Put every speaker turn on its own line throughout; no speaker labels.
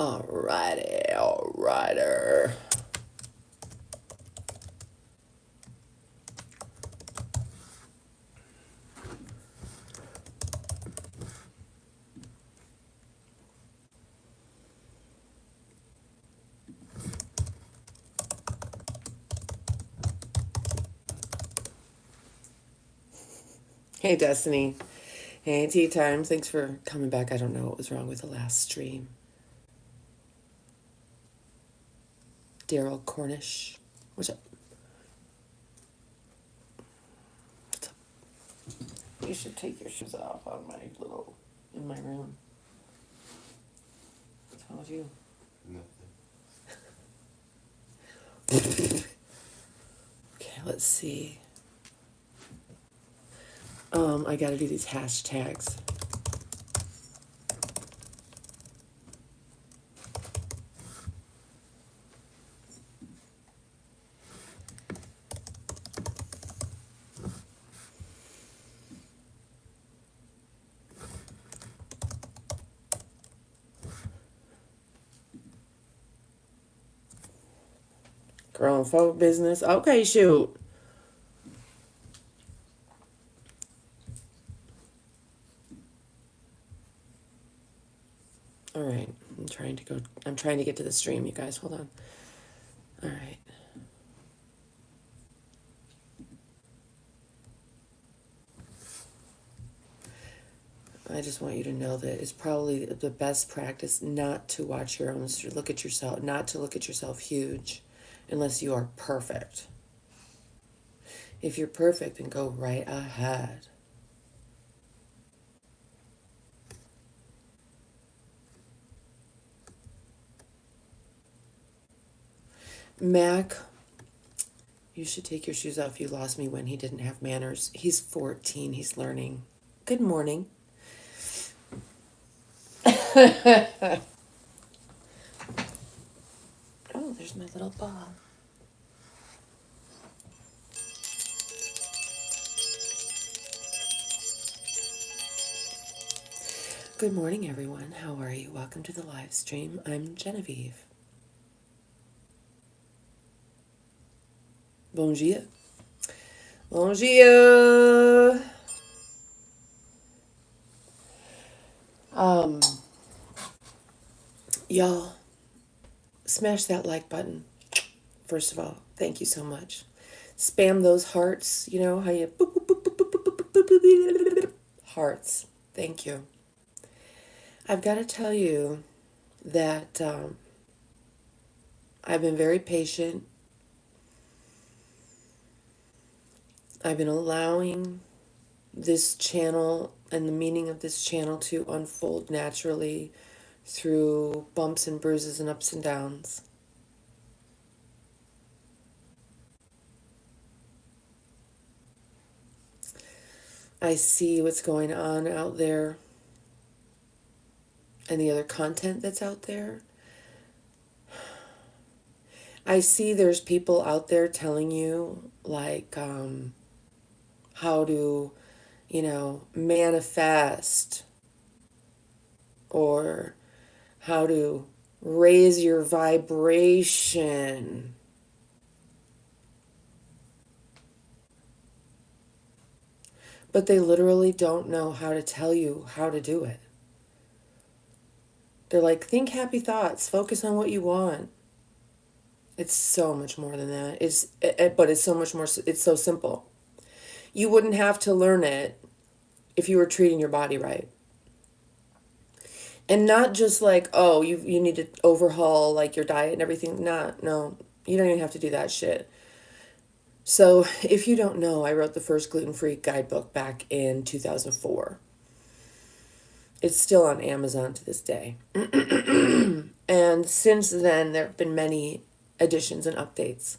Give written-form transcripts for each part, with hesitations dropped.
Alrighty, alrighter. Hey, Destiny. Hey, Tea Time. Thanks for coming back. I don't know what was wrong with the last stream. Daryl Cornish. What's up? What's up? You should take your shoes off in my room. What's wrong with you?
Nothing.
Okay, let's see. I gotta do these hashtags. Grown folk business. Okay, shoot. All right. I'm trying to get to the stream, you guys. Hold on. All right. I just want you to know that it's probably the best practice not to watch your own, look at yourself, not to look at yourself huge unless you are perfect. If you're perfect, then go right ahead. Mac, you should take your shoes off. You lost me when he didn't have manners. He's 14. He's learning. Good morning. Oh, there's my little ball. Good morning, everyone. How are you? Welcome to the live stream. I'm Genevieve. Bon dia. Bon dia. Y'all, smash that like button. First of all, thank you so much. Spam those hearts. You know how you boop, boop, boop, boop, boop, boop, boop, boop, boop, boop, hearts. Thank you. I've got to tell you that I've been very patient. I've been allowing this channel and the meaning of this channel to unfold naturally through bumps and bruises and ups and downs. I see what's going on out there and the other content that's out there. I see there's people out there telling you like how to, manifest or how to raise your vibration. But they literally don't know how to tell you how to do it. They're like, think happy thoughts, focus on what you want. It's so much more than that. But it's so much more, it's so simple. You wouldn't have to learn it if you were treating your body right. And not just like, oh, you need to overhaul like your diet and everything. No, you don't even have to do that shit. So if you don't know, I wrote the first gluten-free guidebook back in 2004. It's still on Amazon to this day. And since then, there have been many additions and updates.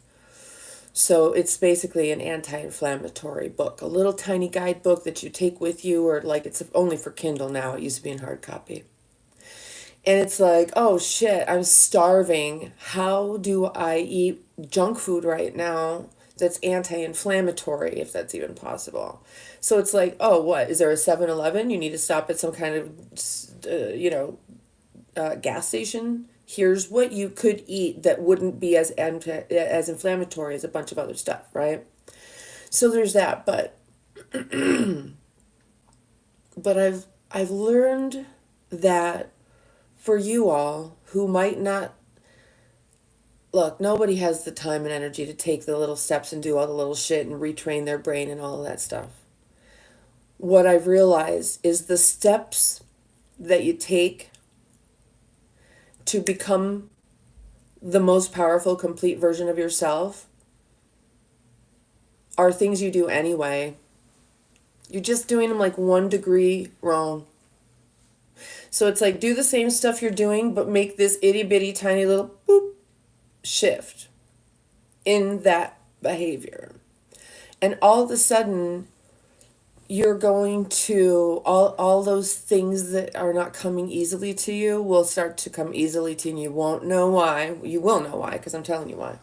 So it's basically an anti-inflammatory book, a little tiny guidebook that you take with you, or like it's only for Kindle now. It used to be in hard copy. And it's like, oh shit, I'm starving. How do I eat junk food right now that's anti-inflammatory, if that's even possible? So it's like, oh, what? Is there a 7-Eleven? You need to stop at some kind of, gas station Here's what you could eat that wouldn't be as inflammatory as a bunch of other stuff, right? So there's that, but I've learned that for you all who might not look, nobody has the time and energy to take the little steps and do all the little shit and retrain their brain and all of that stuff. What I've realized is the steps that you take to become the most powerful, complete version of yourself are things you do anyway. You're just doing them like 1 degree wrong. So it's like do the same stuff you're doing, but make this itty bitty tiny little boop shift in that behavior. And all of a sudden, you're going to, all those things that are not coming easily to you will start to come easily to you, and you won't know why. You will know why, because I'm telling you why.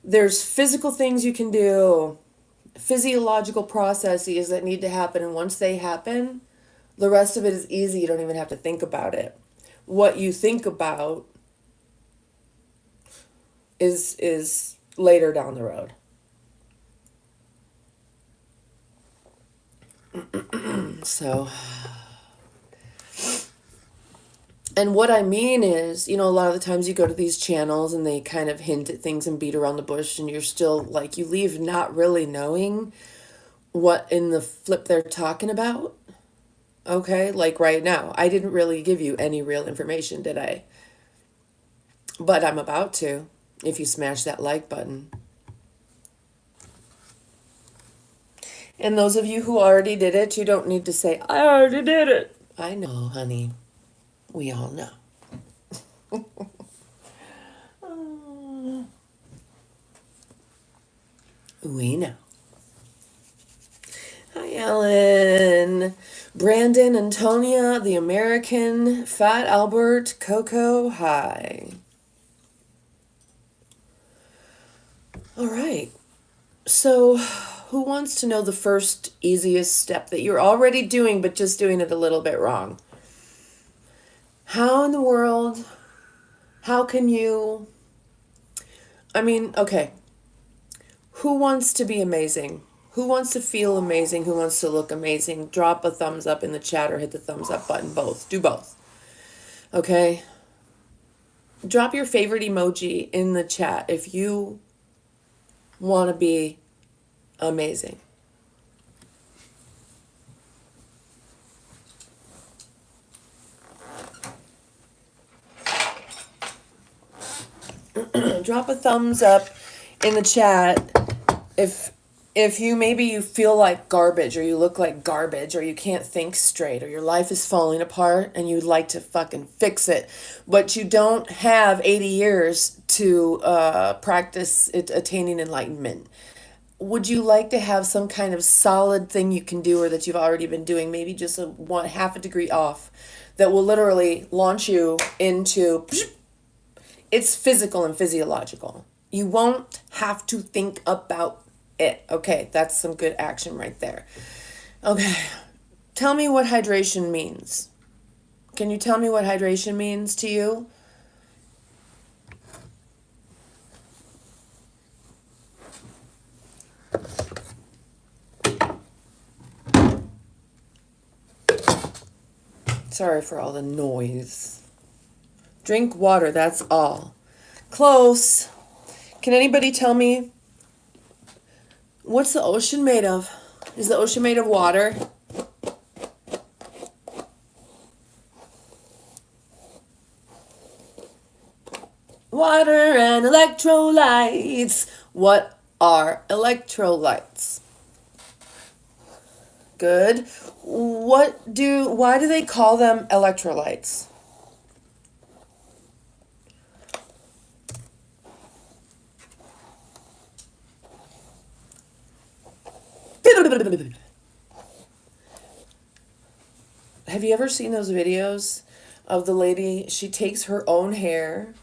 There's physical things you can do, physiological processes that need to happen, and once they happen, the rest of it is easy. You don't even have to think about it. What you think about is later down the road. So, and what I mean is, a lot of the times you go to these channels and they kind of hint at things and beat around the bush, and you're still like, you leave not really knowing what in the flip they're talking about. Okay, like right now, I didn't really give you any real information, did I? But I'm about to, if you smash that like button. And those of you who already did it, you don't need to say, I already did it. I know, honey. We all know. We know. Hi, Ellen. Brandon, Antonia, the American, Fat Albert, Coco, hi. All right. So, who wants to know the first easiest step that you're already doing, but just doing it a little bit wrong? How in the world, how can you, okay, who wants to be amazing? Who wants to feel amazing? Who wants to look amazing? Drop a thumbs up in the chat or hit the thumbs up button. Both. Do both. Okay? Drop your favorite emoji in the chat if you want to be amazing. Drop a thumbs up in the chat if you feel like garbage, or you look like garbage, or you can't think straight, or your life is falling apart and you'd like to fucking fix it, but you don't have 80 years to practice attaining enlightenment. Would you like to have some kind of solid thing you can do, or that you've already been doing, maybe just half a degree off, that will literally launch you into, it's physical and physiological. You won't have to think about it. Okay, that's some good action right there. Okay, tell me what hydration means. Can you tell me what hydration means to you? Sorry for all the noise. Drink water, that's all. Close. Can anybody tell me, what's the ocean made of? Is the ocean made of water? Water and electrolytes. What are electrolytes? Good. Why do they call them electrolytes? Have you ever seen those videos of the lady? She takes her own hair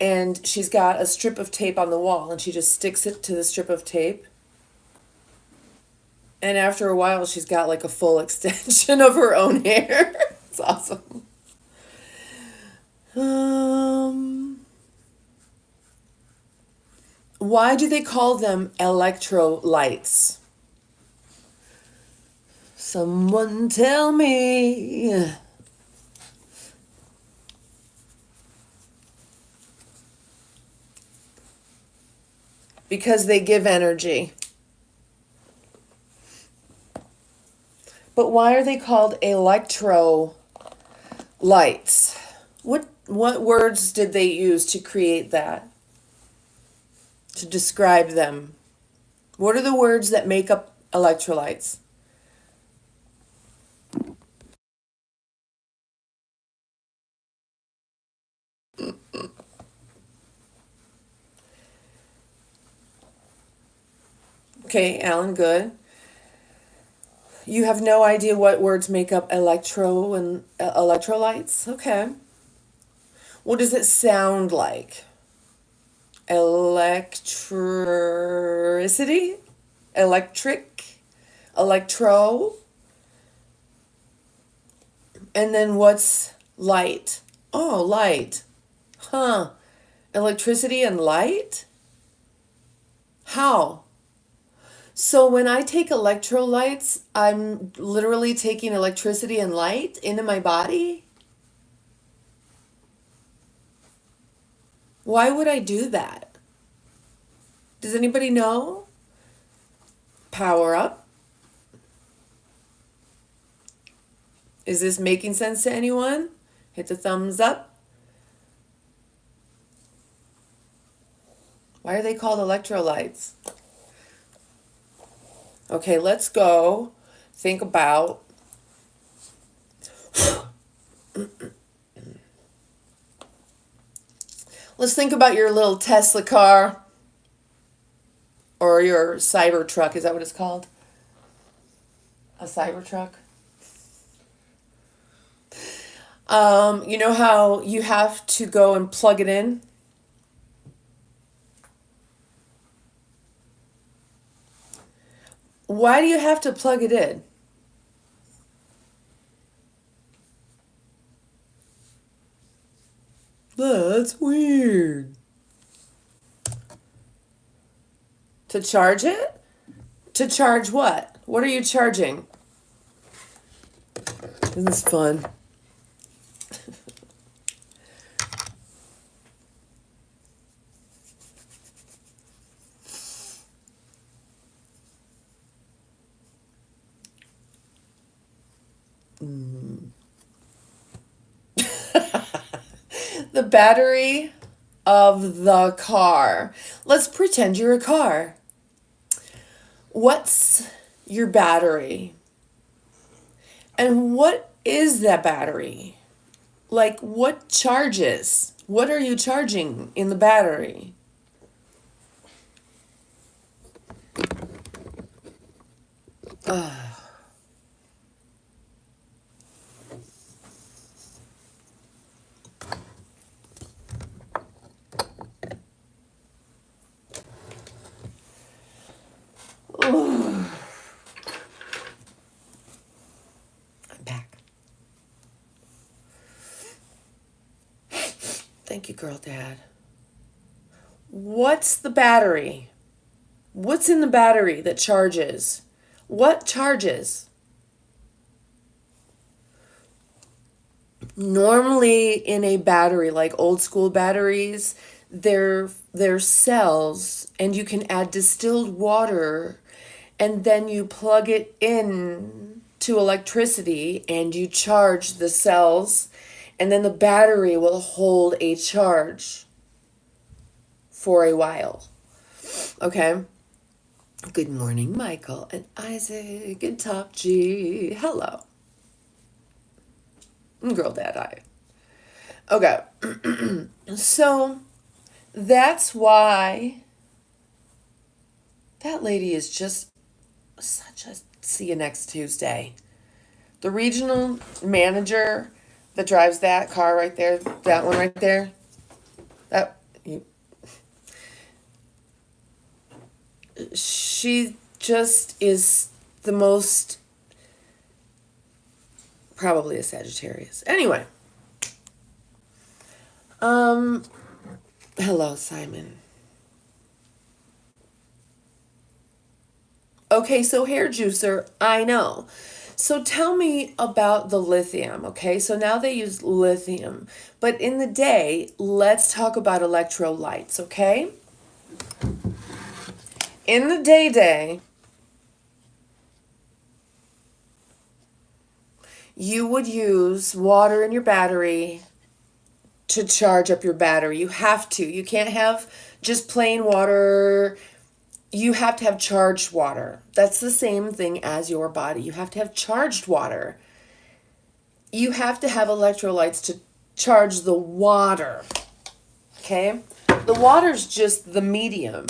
and she's got a strip of tape on the wall and she just sticks it to the strip of tape. And after a while, she's got like a full extension of her own hair. It's awesome. Um, why do they call them electrolytes? Someone tell me. Because they give energy. But why are they called electrolytes? What words did they use to create that? To describe them? What are the words that make up electrolytes? Okay, Alan, good. You have no idea what words make up electrolytes? Okay. What does it sound like? Electricity? Electric? Electro? And then what's light? Oh, light. Huh. Electricity and light? How? So when I take electrolytes, I'm literally taking electricity and light into my body? Why would I do that? Does anybody know? Power up. Is this making sense to anyone? Hit the thumbs up. Why are they called electrolytes? Okay, let's go think about let's think about your little Tesla car or your Cybertruck. Is that what it's called? A Cybertruck? You know how you have to go and plug it in? Why do you have to plug it in? That's weird. To charge it? To charge what? What are you charging? Isn't this fun? The battery of the car. Let's pretend you're a car. What's your battery? And what is that battery? Like, what charges? What are you charging in the battery? I'm back. Thank you, girl dad. What's the battery? What's in the battery that charges? What charges? Normally in a battery, like old school batteries, they're cells and you can add distilled water and then you plug it in to electricity and you charge the cells and then the battery will hold a charge for a while. Okay? Good morning, Michael and Isaac and Top G. Hello. Girl dad, hi. Okay. So that's why that lady is just such a see you next Tuesday. The regional manager that drives that car right there, that one right there, that you, she just is the most probably a Sagittarius. Anyway, Um, Hello, Simon. Okay, so hair juicer, I know. So tell me about the lithium, okay? So now they use lithium. But in the day, let's talk about electrolytes, okay? In the day, you would use water in your battery to charge up your battery. You have to. You can't have just plain water. You have to have charged water. That's the same thing as your body. You have to have charged water. You have to have electrolytes to charge the water. Okay? The water's just the medium.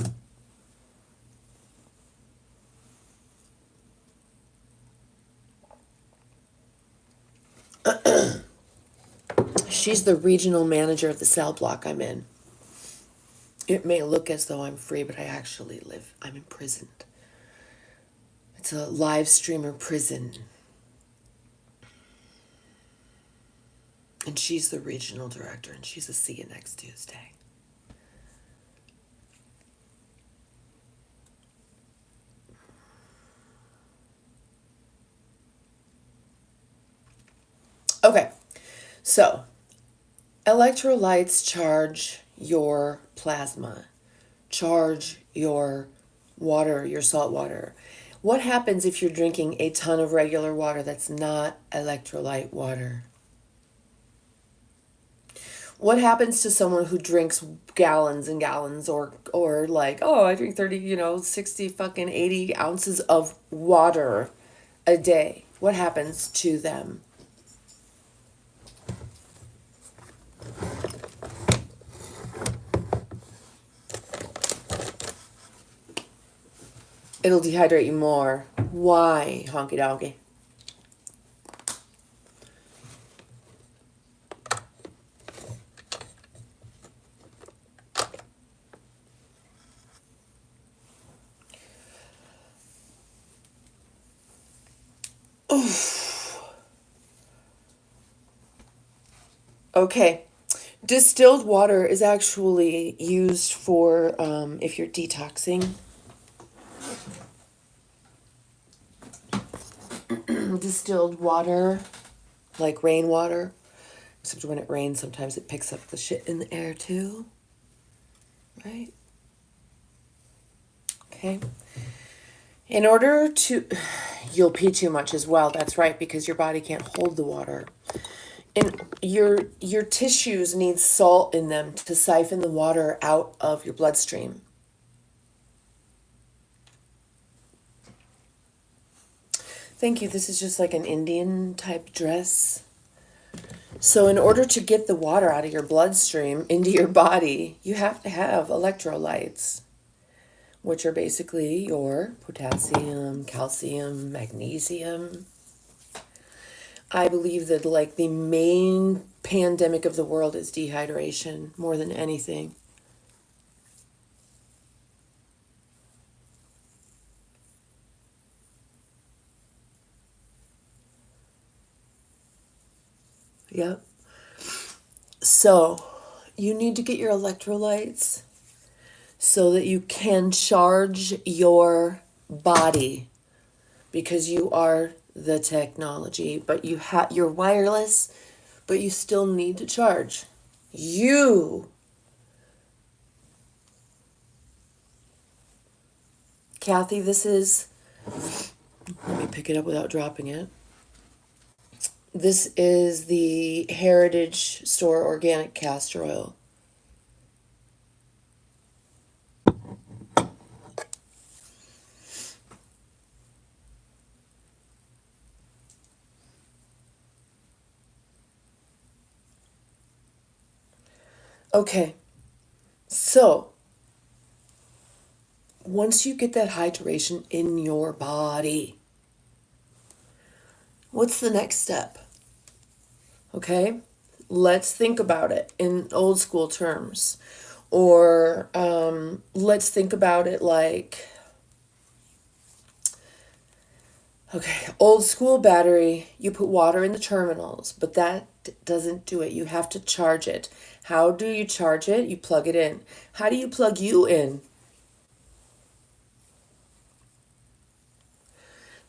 She's the regional manager of the cell block I'm in. It may look as though I'm free, but I actually I'm imprisoned. It's a live streamer prison. And she's the regional director, and she's a see you next Tuesday. Okay, so electrolytes charge your plasma, charge your water, your salt water. What happens if you're drinking a ton of regular water that's not electrolyte water? What happens to someone who drinks gallons and gallons or like, oh, I drink 30, 60 fucking 80 ounces of water a day? What happens to them? It'll dehydrate you more. Why, honky donkey? Okay. Distilled water is actually used for if you're detoxing. Distilled water, like rainwater, except when it rains, sometimes it picks up the shit in the air too. Right? Okay. In order to, you'll pee too much as well. That's right, because your body can't hold the water. And your tissues need salt in them to siphon the water out of your bloodstream. Thank you. This is just like an Indian type dress. So in order to get the water out of your bloodstream into your body, you have to have electrolytes, which are basically your potassium, calcium, magnesium. I believe that like the main pandemic of the world is dehydration more than anything. Yep. So, you need to get your electrolytes so that you can charge your body because you are the technology, but you're wireless, but you still need to charge. You, Kathy, this is, let me pick it up without dropping it. This is the Heritage Store organic castor oil. Okay, so once you get that hydration in your body, what's the next step? Okay, let's think about it in old school terms. Or let's think about it like, okay, old school battery, you put water in the terminals, but that doesn't do it. You have to charge it. How do you charge it? You plug it in. How do you plug you in?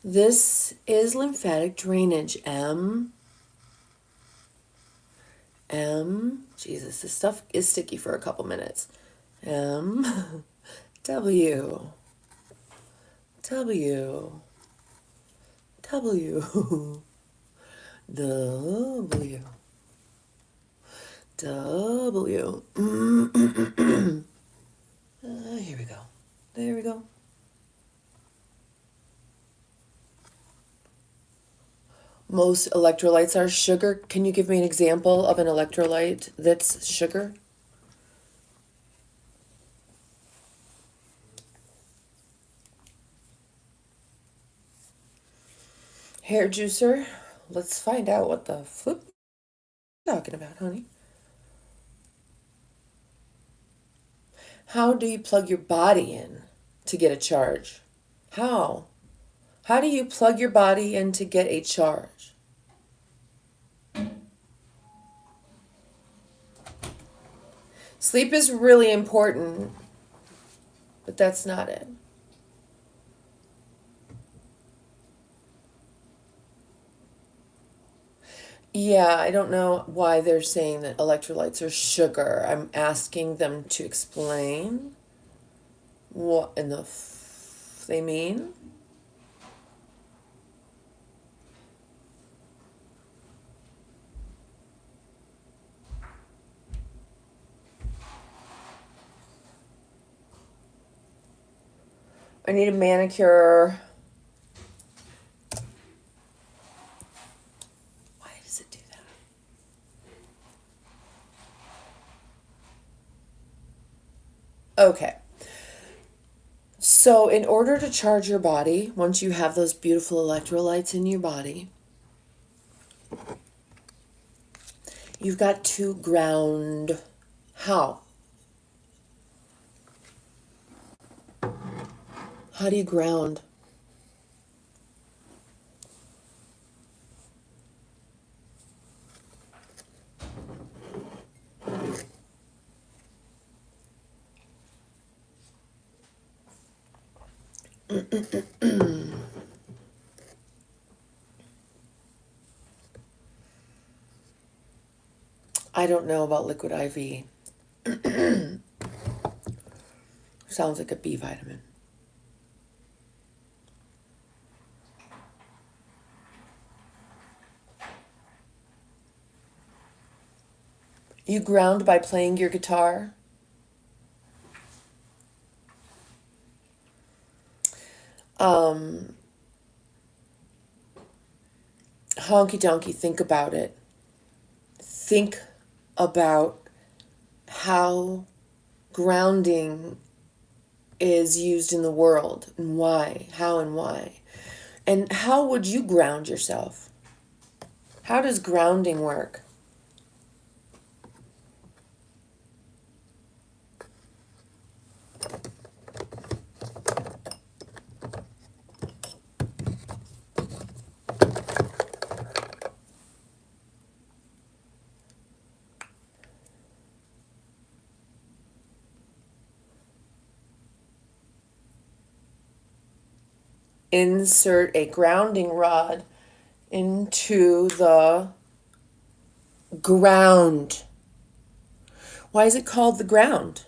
This is lymphatic drainage. Jesus, this stuff is sticky for a couple minutes. M, W, W, W, W, W. Here we go. There we go. Most electrolytes are sugar. Can you give me an example of an electrolyte that's sugar? Hair juicer. Let's find out what the flip you're talking about, honey. How do you plug your body in to get a charge? How? How do you plug your body in to get a charge? Sleep is really important, but that's not it. Yeah, I don't know why they're saying that electrolytes are sugar. I'm asking them to explain what in the they mean. I need a manicure. Why does it do that? Okay. So, in order to charge your body, once you have those beautiful electrolytes in your body, you've got to ground. How? How do you ground? I don't know about liquid IV. Sounds like a B vitamin. You ground by playing your guitar. Um, Honky donkey, think about it. Think about how grounding is used in the world and why, how and why. And how would you ground yourself? How does grounding work? Insert a grounding rod into the ground. Why is it called the ground?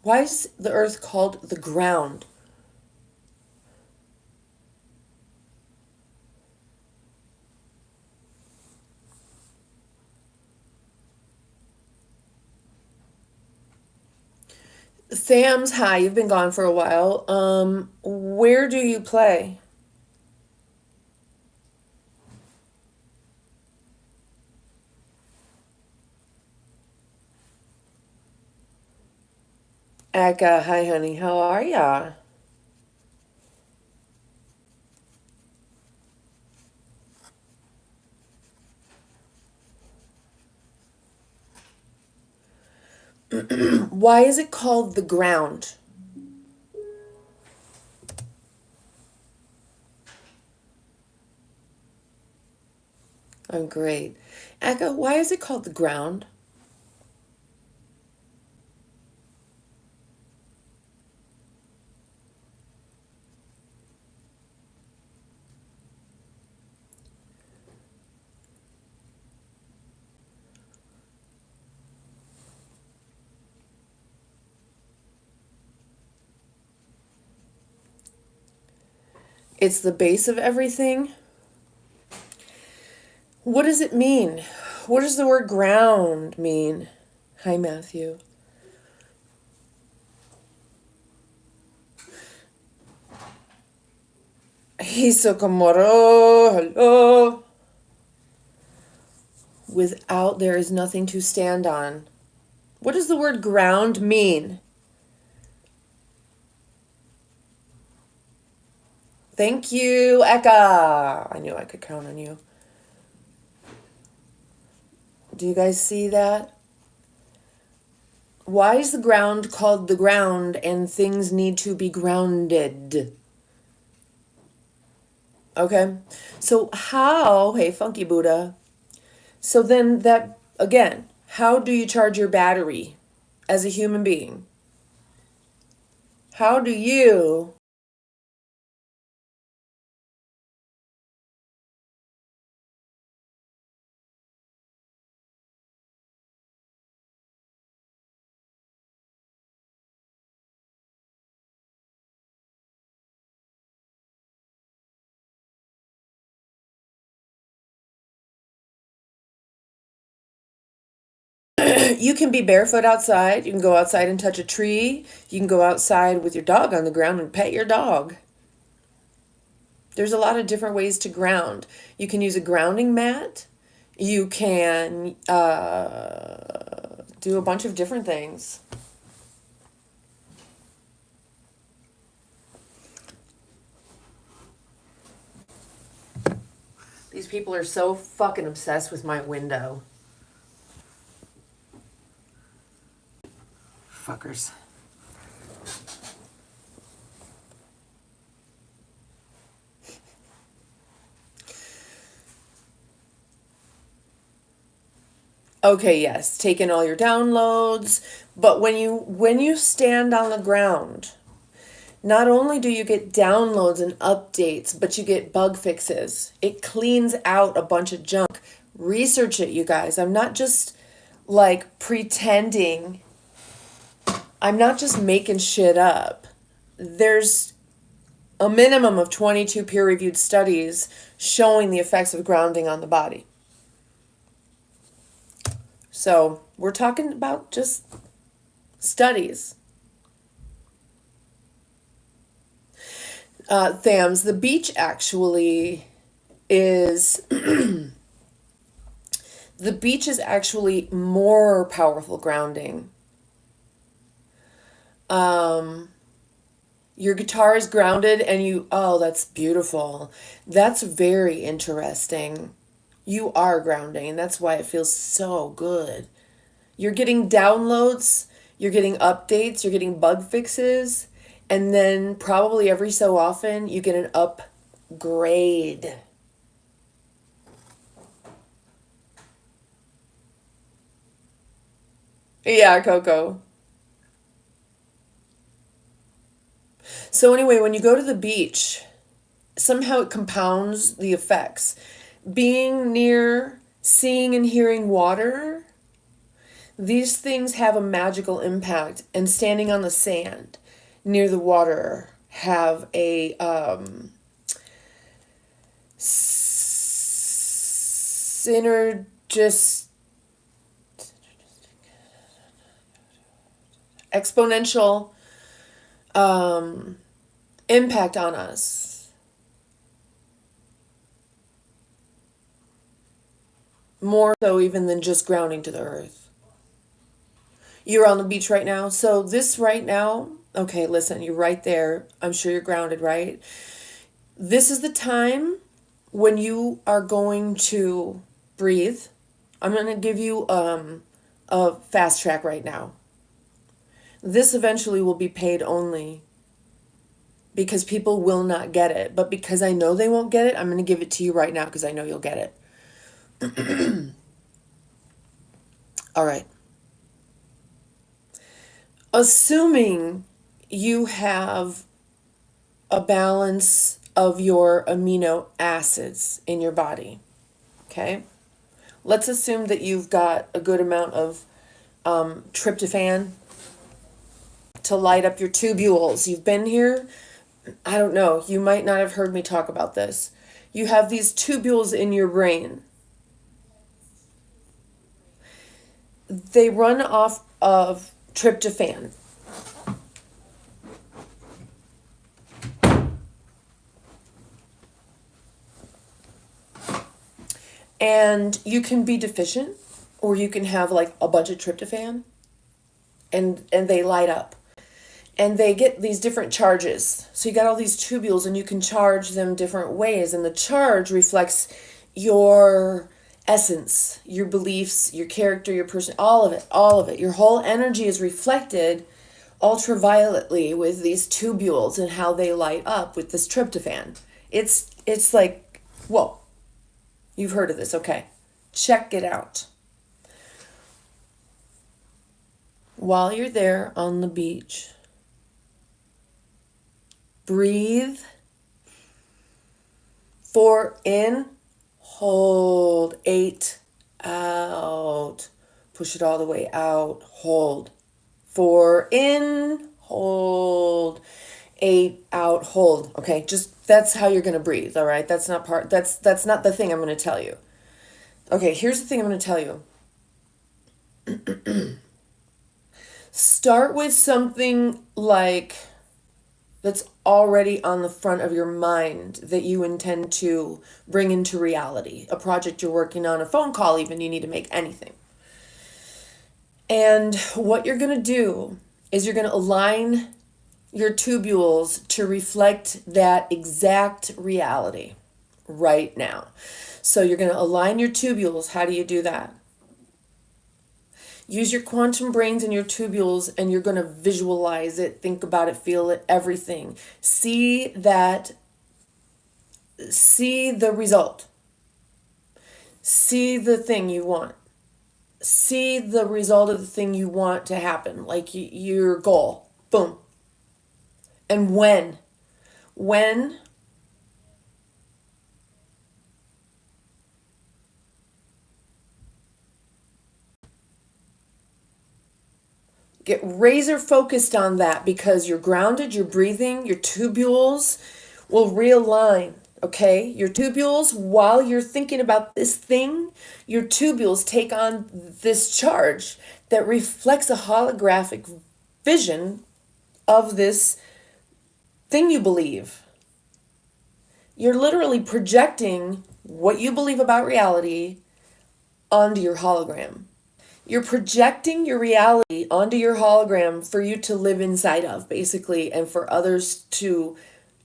Why is the earth called the ground? Sam's, hi, you've been gone for a while. Where do you play? Aka, hi honey, how are ya? Why is it called the ground? Great. Eka, why is it called the ground? It's the base of everything. What does it mean? What does the word ground mean? Hi, Matthew. Hisokomoro, hello. Without, there is nothing to stand on. What does the word ground mean? Thank you, Eka. I knew I could count on you. Do you guys see that? Why is the ground called the ground and things need to be grounded? Okay. So how, hey, Funky Buddha. So then that, again, how do you charge your battery as a human being? How do you you can be barefoot outside. You can go outside and touch a tree. You can go outside with your dog on the ground and pet your dog. There's a lot of different ways to ground. You can use a grounding mat. You can do a bunch of different things. These people are so fucking obsessed with my window. Fuckers. Okay, yes, take in all your downloads, but when you stand on the ground, not only do you get downloads and updates, but you get bug fixes. It cleans out a bunch of junk. Research it, you guys. I'm not just like pretending. I'm not just making shit up. There's a minimum of 22 peer-reviewed studies showing the effects of grounding on the body. So we're talking about just studies. Thams, the beach actually is the beach is actually more powerful grounding. Your guitar is grounded and oh, that's beautiful. That's very interesting. You are grounding, and that's why it feels so good. You're getting downloads, you're getting updates, you're getting bug fixes, and then probably every so often you get an upgrade. Yeah, Coco. So anyway, when you go to the beach, somehow it compounds the effects. Being near, seeing and hearing water, these things have a magical impact. And standing on the sand near the water have a synergist exponential impact on us. More so even than just grounding to the earth. You're on the beach right now. So this right now, okay, listen, you're right there. I'm sure you're grounded, right? This is the time when you are going to breathe. I'm going to give you a fast track right now. This eventually will be paid only because people will not get it. But because I know they won't get it, I'm going to give it to you right now because I know you'll get it. All right. Assuming you have a balance of your amino acids in your body, okay? Let's assume that you've got a good amount of tryptophan to light up your tubules. You've been here. I don't know. You might not have heard me talk about this. You have these tubules in your brain. They run off of tryptophan. And you can be deficient, or you can have like a bunch of tryptophan, and they light up. And they get these different charges. So you got all these tubules and you can charge them different ways, and the charge reflects your essence, your beliefs, your character, your person, all of it, all of it. Your whole energy is reflected ultravioletly with these tubules and how they light up with this tryptophan. It's like, whoa. You've heard of this, okay. Check it out. While you're there on the beach, breathe. 4 in, hold. 8 out. Push it all the way out, hold. 4 in, hold. 8 out, hold. Okay, just that's how you're gonna breathe, all right? That's not the thing I'm gonna tell you. Okay, here's the thing I'm gonna tell you. Start with something like that's already on the front of your mind that you intend to bring into reality. A project you're working on, a phone call, even you need to make anything. And what you're going to do is you're going to align your tubules to reflect that exact reality right now. So you're going to align your tubules. How do you do that? Use your quantum brains and your tubules, and you're going to visualize it, think about it, feel it, everything. See the result. See the thing you want. See the result of the thing you want to happen, like your goal. Boom. And when get razor focused on that, because you're grounded, you're breathing, your tubules will realign, okay? Your tubules, while you're thinking about this thing, your tubules take on this charge that reflects a holographic vision of this thing you believe. You're literally projecting what you believe about reality onto your hologram. You're projecting your reality onto your hologram for you to live inside of, basically, and for others to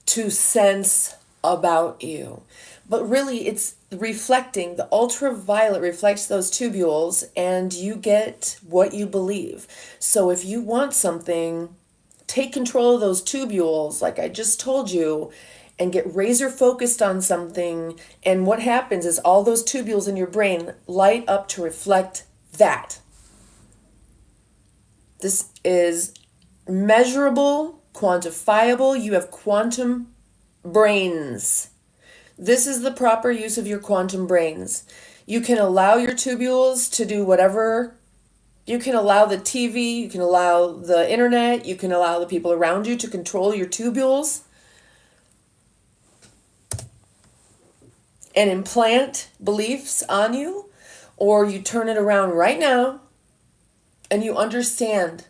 sense about you. But really, it's reflecting. The ultraviolet reflects those tubules, and you get what you believe. So if you want something, take control of those tubules, like I just told you, and get razor focused on something. And what happens is all those tubules in your brain light up to reflect that. This is measurable, quantifiable. You have quantum brains. This is the proper use of your quantum brains. You can allow your tubules to do whatever. You can allow the TV, you can allow the internet, you can allow the people around you to control your tubules and implant beliefs on you, or you turn it around right now and you understand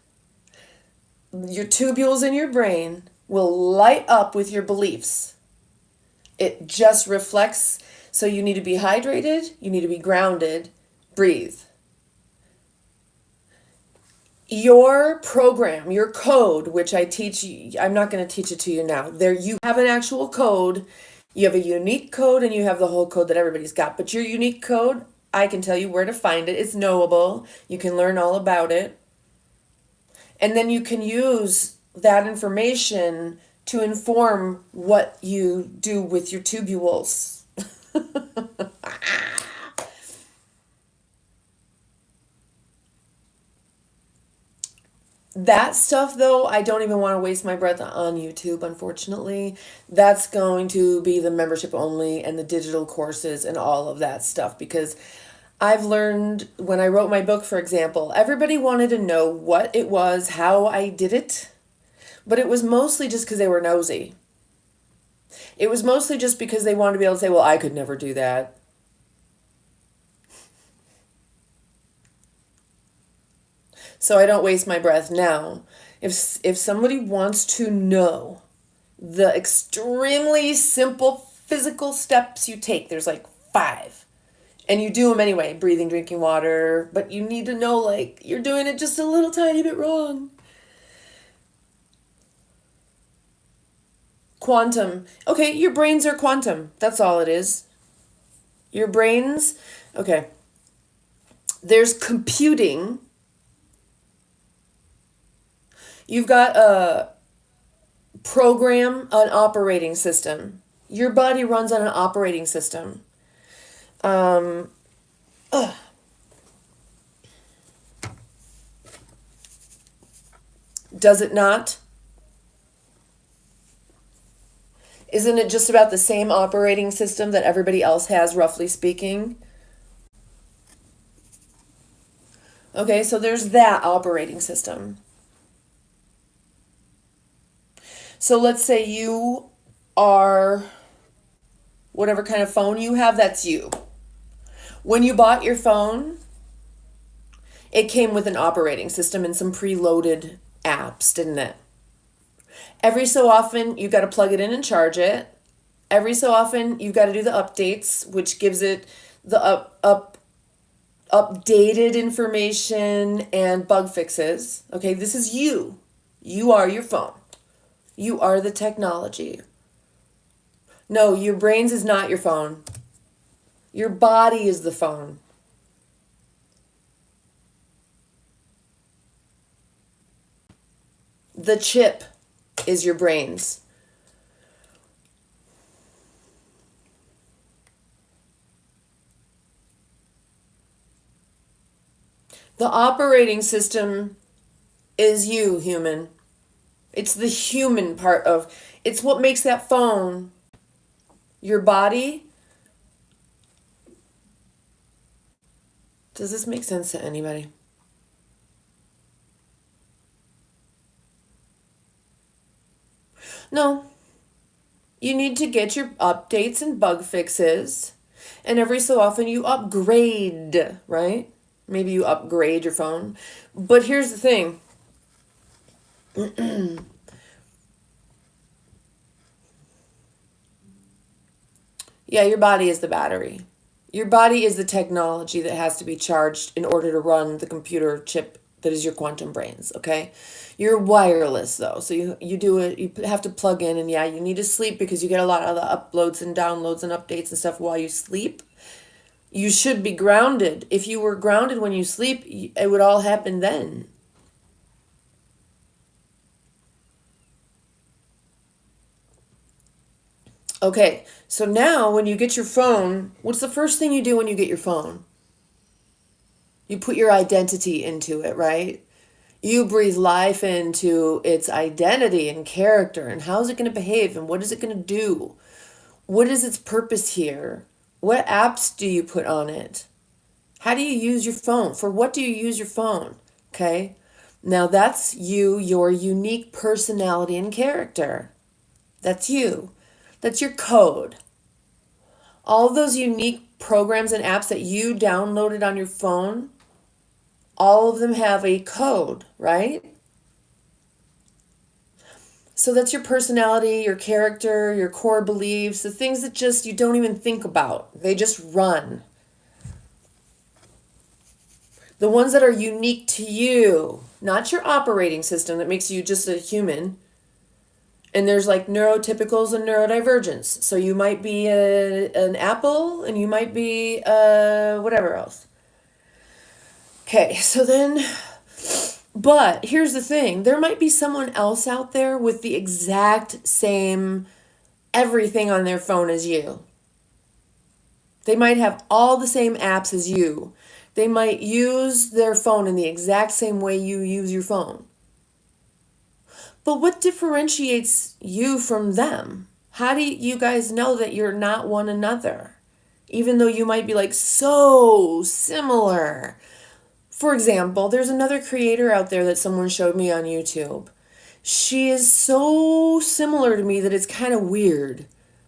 your tubules in your brain will light up with your beliefs. It just reflects. So you need to be hydrated, you need to be grounded, breathe. Your program, your code, which I teach you, I'm not going to teach it to you now. There you have an actual code. You have a unique code, and you have the whole code that everybody's got. But your unique code, I can tell you where to find it. It's knowable. You can learn all about it. And then you can use that information to inform what you do with your tubules. That stuff, though, I don't even want to waste my breath on YouTube, unfortunately. That's going to be the membership only and the digital courses and all of that stuff because I've learned when I wrote my book, for example, everybody wanted to know what it was, how I did it, but it was mostly just because they were nosy. It was mostly just because they wanted to be able to say, well, I could never do that. So I don't waste my breath now. If somebody wants to know the extremely simple physical steps you take, there's like five. And you do them anyway, breathing, drinking water, but you need to know like you're doing it just a little tiny bit wrong. Quantum. Okay, your brains are quantum. That's all it is. Your brains, okay. There's computing. You've got a program, an operating system. Your body runs on an operating system. Um, does it not? Isn't it just about the same operating system that everybody else has, roughly speaking? Okay, so there's that operating system. So let's say you are whatever kind of phone you have, that's you. When you bought your phone, it came with an operating system and some preloaded apps, didn't it? Every so often, you've got to plug it in and charge it. Every so often, you've got to do the updates, which gives it the updated information and bug fixes. Okay, this is you. You are your phone. You are the technology. No, your brains is not your phone. Your body is the phone. The chip is your brains. The operating system is you, human. It's the human part of it's what makes that phone your body. Does this make sense to anybody? No. You need to get your updates and bug fixes. And every so often you upgrade, right? Maybe you upgrade your phone. But here's the thing. Yeah, your body is the battery. Your body is the technology that has to be charged in order to run the computer chip that is your quantum brains, okay? You're wireless though. So you do it, you have to plug in and yeah, you need to sleep because you get a lot of the uploads and downloads and updates and stuff while you sleep. You should be grounded. If you were grounded when you sleep, it would all happen then. Okay, so now when you get your phone, what's the first thing you do when you get your phone? You put your identity into it, right? You breathe life into its identity and character and how is it going to behave and what is it going to do? What is its purpose here? What apps do you put on it? How do you use your phone? For what do you use your phone? Okay? Now that's you, your unique personality and character. That's you. That's your code. All those unique programs and apps that you downloaded on your phone, all of them have a code, right? So that's your personality, your character, your core beliefs, the things that just you don't even think about. They just run. The ones that are unique to you, not your operating system that makes you just a human. And there's like neurotypicals and neurodivergence. So you might be an apple and you might be whatever else. Okay, so then, but here's the thing there might be someone else out there with the exact same everything on their phone as you. They might have all the same apps as you. They might use their phone in the exact same way you use your phone. But what differentiates you from them? How do you guys know that you're not one another? Even though you might be like so similar. For example, there's another creator out there that someone showed me on YouTube. She is so similar to me that it's kind of weird.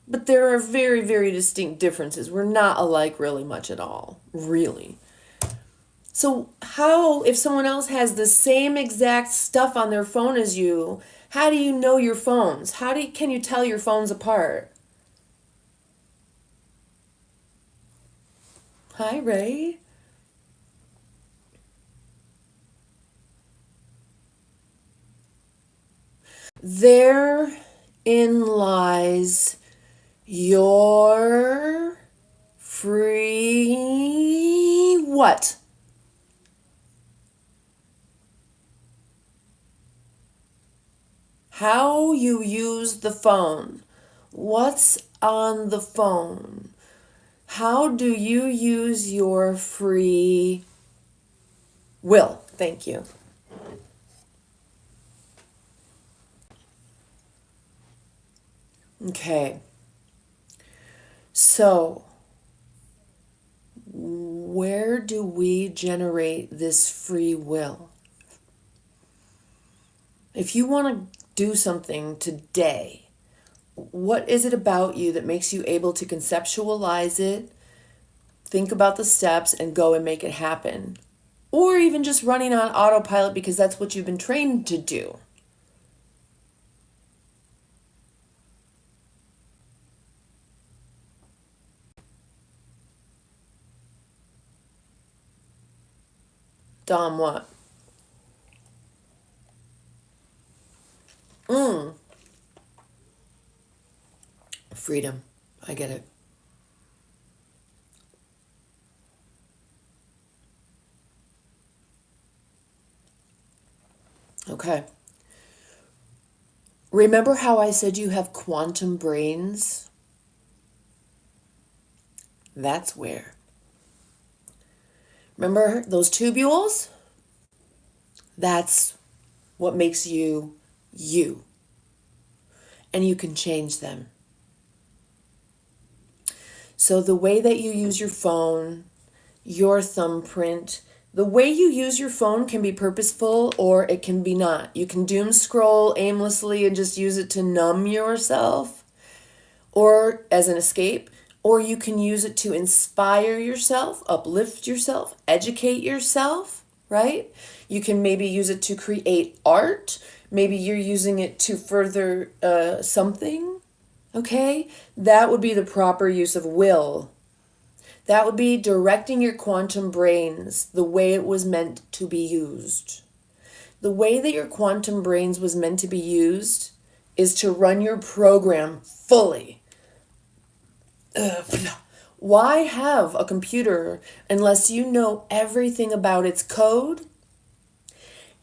But there are very, very distinct differences. We're not alike really much at all. Really. So, how, if someone else has the same exact stuff on their phone as you, how do you know your phones? Can you tell your phones apart? Hi, Ray. Therein lies your free what? How you use the phone. What's on the phone? How do you use your free will? Thank you. Okay. So, where do we generate this free will? If you want to do something today, what is it about you that makes you able to conceptualize it, think about the steps, and go and make it happen? Or even just running on autopilot because that's what you've been trained to do. Dom, what? Mm. Freedom. I get it. Okay. Remember how I said you have quantum brains? That's where. Remember those tubules? That's what makes you you. And you can change them. So the way that you use your phone, your thumbprint, the way you use your phone can be purposeful or it can be not. You can doom scroll aimlessly and just use it to numb yourself or as an escape, or you can use it to inspire yourself, uplift yourself, educate yourself, right? You can maybe use it to create art. Maybe you're using it to further something, okay? That would be the proper use of will. That would be directing your quantum brains the way it was meant to be used. The way that your quantum brains was meant to be used is to run your program fully. Why have a computer unless you know everything about its code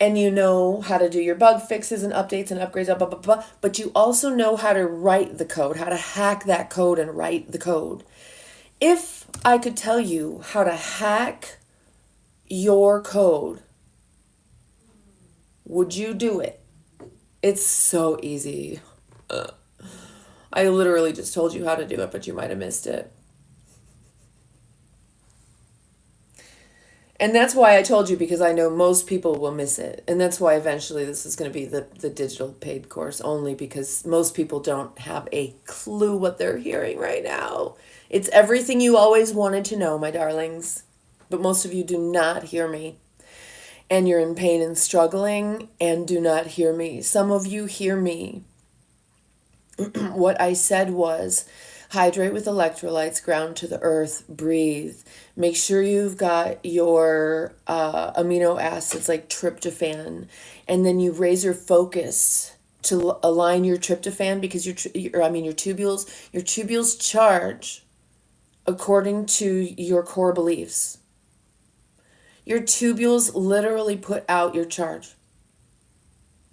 and you know how to do your bug fixes and updates and upgrades, blah, blah, blah, blah, but you also know how to write the code, how to hack that code and write the code. If I could tell you how to hack your code, would you do it? It's so easy. I literally just told you how to do it, but you might have missed it. And that's why I told you, because I know most people will miss it. And that's why eventually this is going to be the digital paid course, only because most people don't have a clue what they're hearing right now. It's everything you always wanted to know, my darlings. But most of you do not hear me. And you're in pain and struggling and do not hear me. Some of you hear me. What I said was, hydrate with electrolytes, ground to the earth, breathe. Make sure you've got your amino acids like tryptophan, and then you raise your focus to align your tryptophan because your tubules charge according to your core beliefs. Your tubules literally put out your charge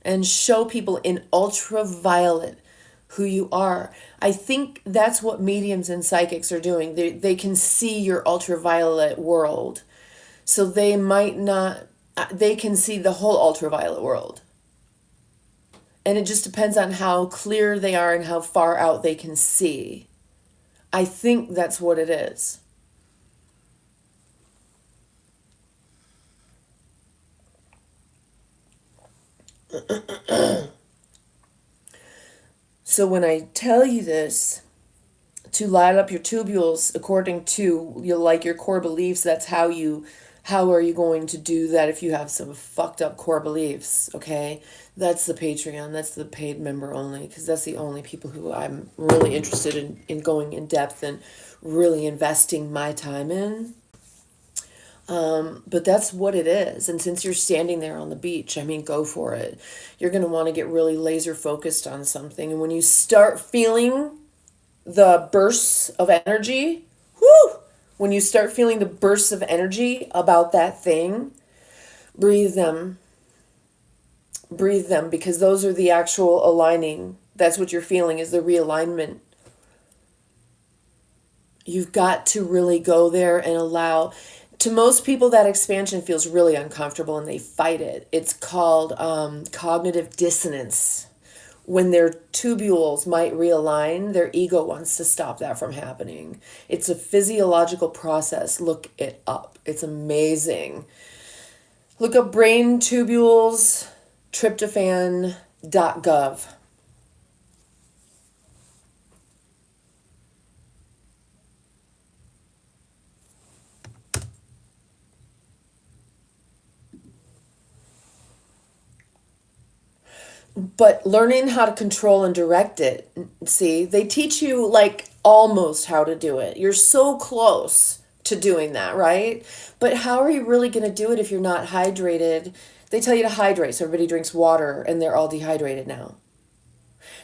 and show people in ultraviolet who you are. I think that's what mediums and psychics are doing. They can see your ultraviolet world. So they might not, they can see the whole ultraviolet world. And it just depends on how clear they are and how far out they can see. I think that's what it is. So when I tell you this, to light up your tubules according to your core beliefs, that's how are you going to do that if you have some fucked up core beliefs, okay? That's the Patreon, that's the paid member only, because that's the only people who I'm really interested in going in depth and really investing my time in. But that's what it is. And since you're standing there on the beach, I mean, go for it. You're going to want to get really laser focused on something. And when you start feeling the bursts of energy, whoo, when you start feeling the bursts of energy about that thing, breathe them. Breathe them, because those are the actual aligning. That's what you're feeling, is the realignment. You've got to really go there and allow. To most people, that expansion feels really uncomfortable and they fight it. It's called cognitive dissonance. When their tubules might realign, their ego wants to stop that from happening. It's a physiological process. Look it up. It's amazing. Look up brain tubules, tryptophan.gov. But learning how to control and direct it, see, they teach you like almost how to do it. You're so close to doing that, right? But how are you really going to do it if you're not hydrated? They tell you to hydrate, so everybody drinks water and they're all dehydrated now.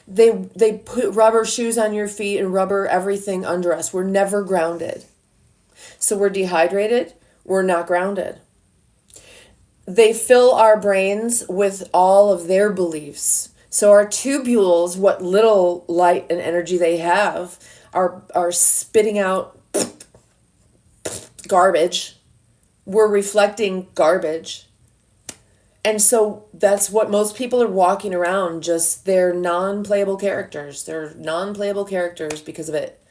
They put rubber shoes on your feet and rubber everything under us. We're never grounded. So we're dehydrated, we're not grounded. They fill our brains with all of their beliefs. So our tubules, what little light and energy they have, are spitting out garbage. We're reflecting garbage. And so that's what most people are walking around, just they're non-playable characters. They're non-playable characters because of it.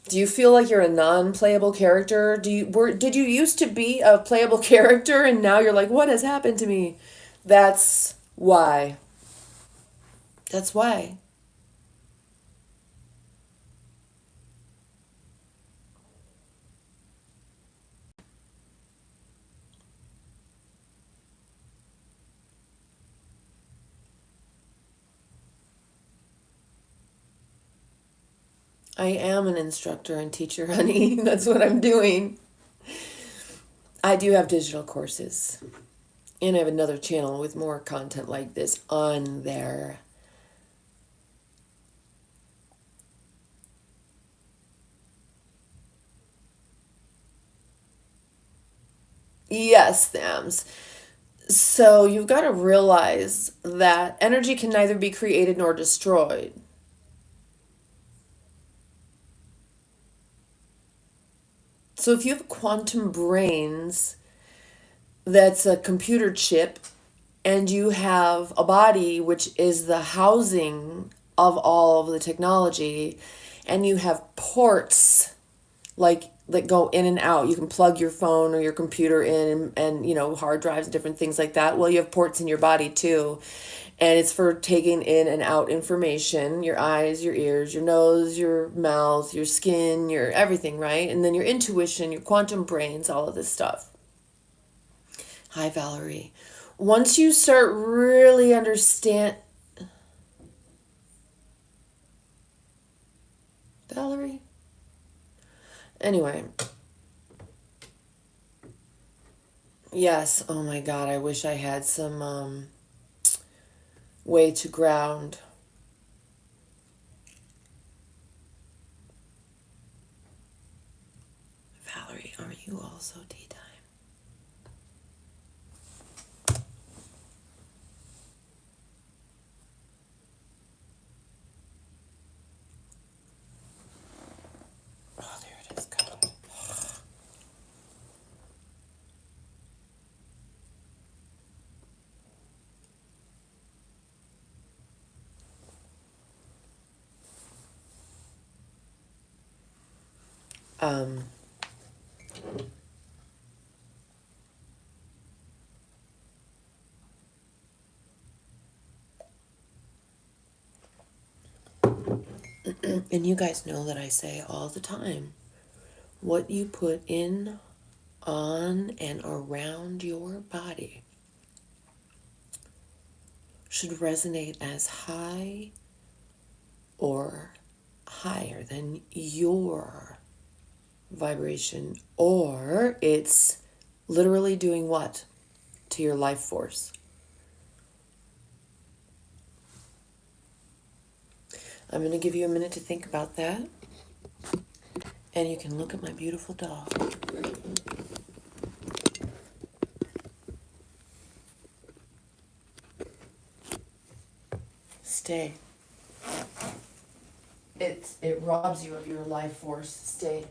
Do you feel like you're a non-playable character? Did you used to be a playable character and now you're like, what has happened to me? That's why. That's why. I am an instructor and teacher, honey. That's what I'm doing. I do have digital courses. And I have another channel with more content like this on there. Yes, Thams. So you've got to realize that energy can neither be created nor destroyed. So if you have quantum brains, that's a computer chip, and you have a body which is the housing of all of the technology, and you have ports like that go in and out. You can plug your phone or your computer in, and hard drives, different things like that. Well, you have ports in your body too, and it's for taking in and out information, your eyes, your ears, your nose, your mouth, your skin, your everything, right? And then your intuition, your quantum brains, all of this stuff. Hi, Valerie. Once you start really understand, Valerie? Anyway, yes, oh my God, I wish I had some way to ground. Valerie, are you also tea time? Oh, there it is. God. Um, and you guys know that I say all the time, what you put in, on, and around your body should resonate as high or higher than your vibration, or it's literally doing what to your life force? I'm going to give you a minute to think about that, and you can look at my beautiful dog. Stay. It robs you of your life force. Stay.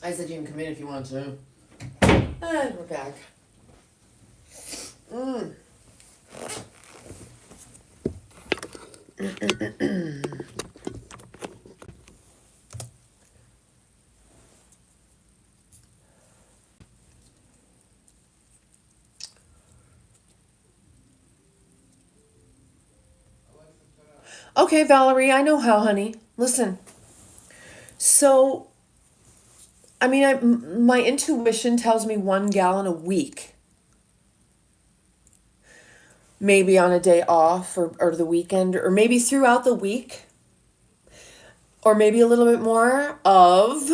I said you can come in if you want to. And we're back. Mm. Okay, Valerie, I know how, honey. Listen. So, I mean, my intuition tells me 1 gallon a week. Maybe on a day off or the weekend, or maybe throughout the week, or maybe a little bit more of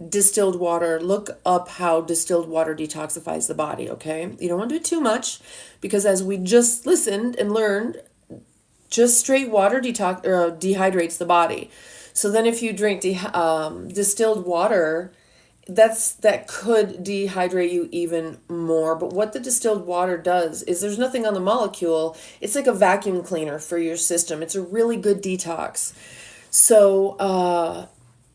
distilled water. Look up how distilled water detoxifies the body, okay? You don't want to do too much because, as we just listened and learned, just straight water dehydrates the body. So then if you drink distilled water, that could dehydrate you even more. But what the distilled water does is there's nothing on the molecule. It's like a vacuum cleaner for your system. It's a really good detox. So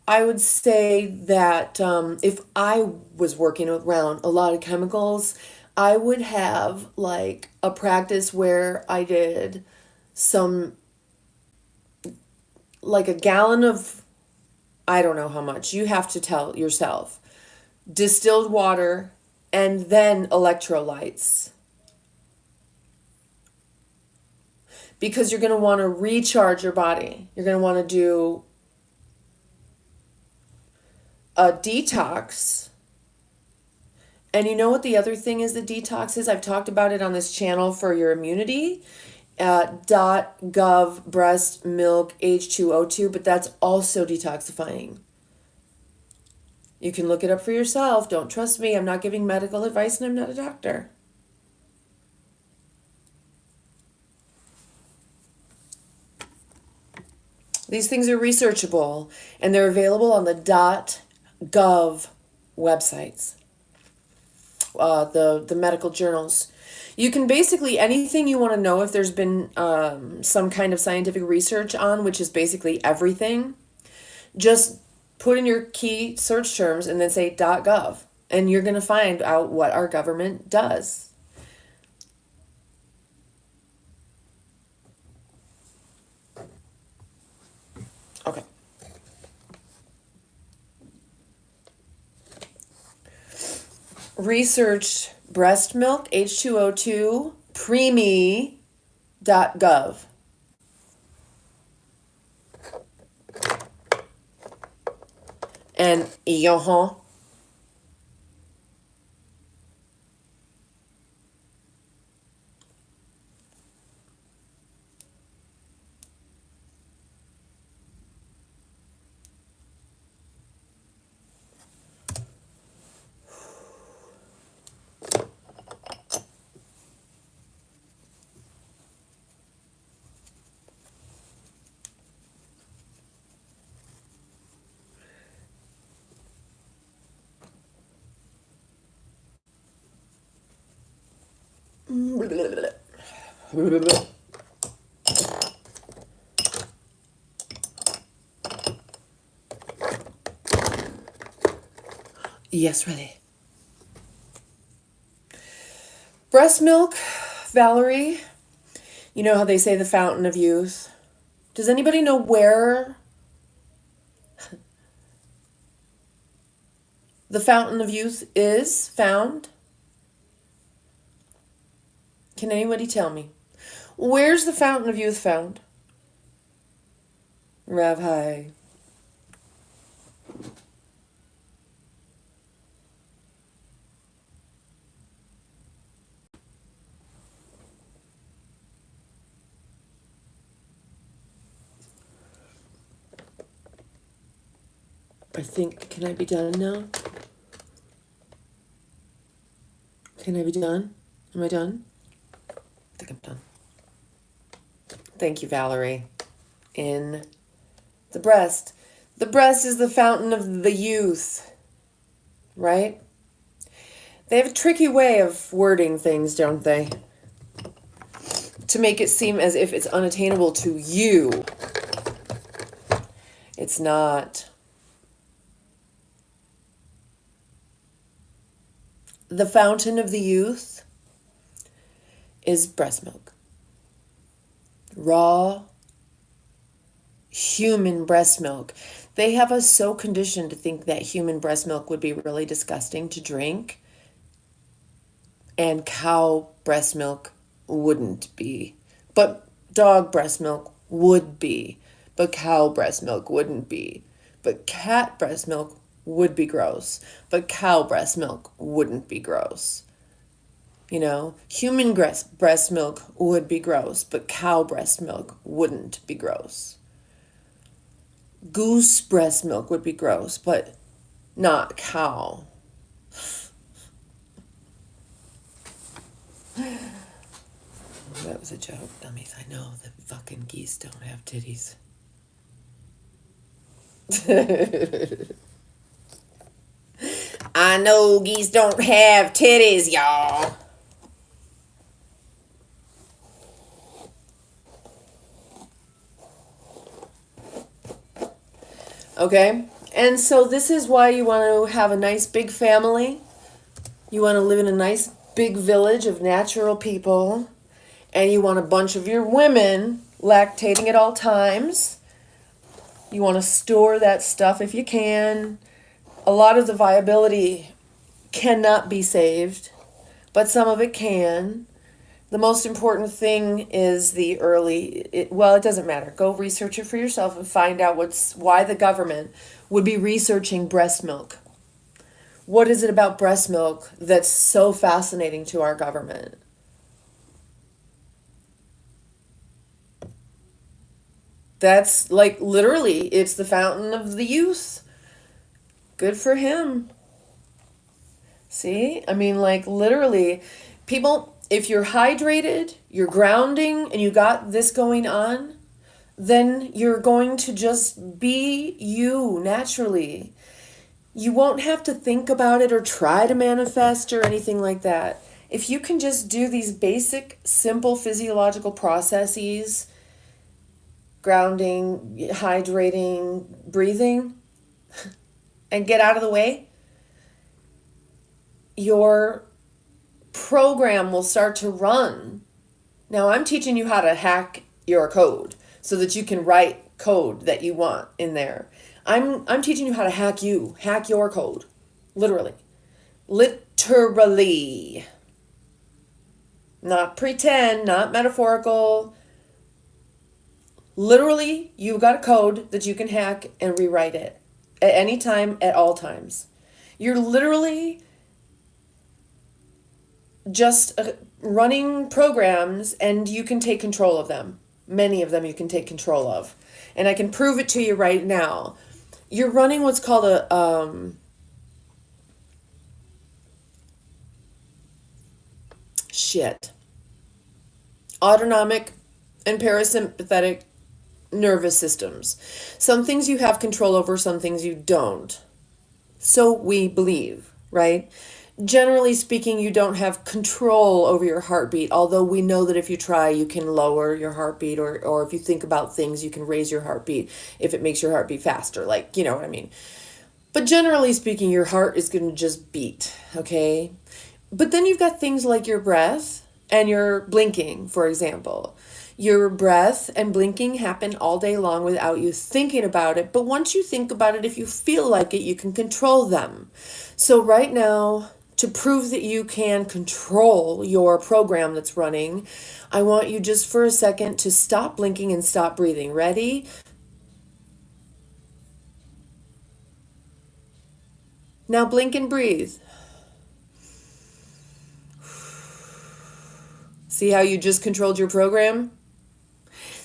I would say that if I was working around a lot of chemicals, I would have like a practice where I did some, like a gallon of, I don't know how much, you have to tell yourself, distilled water, and then electrolytes. Because you're going to want to recharge your body. You're going to want to do a detox. And you know what the other thing is, the detox is? I've talked about it on this channel for your immunity. .gov breast milk H2O2, but that's also detoxifying. You can look it up for yourself. Don't trust me. I'm not giving medical advice and I'm not a doctor. These things are researchable, and they're available on the .gov websites, the medical journals. You can basically anything you want to know if there's been some kind of scientific research on, which is basically everything. Just put in your key search terms and then say .gov, and you're going to find out what our government does. Okay. Research breast milk H2O2 preemie.gov. And yoho. Yes, ready. Breast milk, Valerie. You know how they say the fountain of youth? Does anybody know where the fountain of youth is found? Can anybody tell me? Where's the fountain of youth found? Rav High. I think, can I be done now? Can I be done? Am I done? I think I'm done. Thank you, Valerie. In the breast. The breast is the fountain of the youth, right? They have a tricky way of wording things, don't they? To make it seem as if it's unattainable to you. It's not. The fountain of the youth is breast milk. Raw, human breast milk. They have us so conditioned to think that human breast milk would be really disgusting to drink, and cow breast milk wouldn't be. But dog breast milk would be. But cow breast milk wouldn't be. But cat breast milk would be gross. But cow breast milk wouldn't be gross. You know, human breast milk would be gross, but cow breast milk wouldn't be gross. Goose breast milk would be gross, but not cow. That was a joke, dummies. I know that fucking geese don't have titties. I know geese don't have titties, y'all. Okay? And so this is why you want to have a nice big family. You want to live in a nice big village of natural people. And you want a bunch of your women lactating at all times. You want to store that stuff if you can. A lot of the viability cannot be saved, but some of it can. The most important thing is the well, it doesn't matter. Go research it for yourself and find out why the government would be researching breast milk. What is it about breast milk that's so fascinating to our government? That's like literally, it's the fountain of the youth. Good for him. See? I mean, like literally, people, if you're hydrated, you're grounding, and you got this going on, then you're going to just be you naturally. You won't have to think about it or try to manifest or anything like that. If you can just do these basic, simple physiological processes, grounding, hydrating, breathing, and get out of the way, your program will start to run. Now, I'm teaching you how to hack your code so that you can write code that you want in there. I'm teaching you how to hack your code. Literally. Literally. Not pretend, not metaphorical. Literally, you've got a code that you can hack and rewrite it at any time, at all times. You're literally just running programs and you can take control of them. Many of them you can take control of. And I can prove it to you right now. You're running what's called a autonomic and parasympathetic nervous systems. Some things you have control over, some things you don't. So we believe, right? Generally speaking, you don't have control over your heartbeat, although we know that if you try, you can lower your heartbeat, or if you think about things, you can raise your heartbeat if it makes your heart beat faster. Like, you know what I mean? But generally speaking, your heart is going to just beat, okay? But then you've got things like your breath and your blinking, for example. Your breath and blinking happen all day long without you thinking about it. But once you think about it, if you feel like it, you can control them. So right now, to prove that you can control your program that's running, I want you just for a second to stop blinking and stop breathing. Ready? Now blink and breathe. See how you just controlled your program?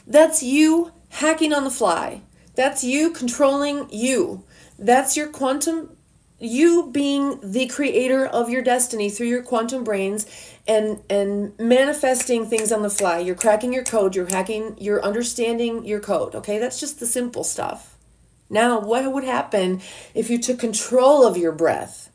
That's you hacking on the fly. That's you controlling you. That's your quantum, you being the creator of your destiny through your quantum brains and manifesting things on the fly. You're cracking your code, you're hacking, you're understanding your code. Okay, that's just the simple stuff. Now, what would happen if you took control of your breath?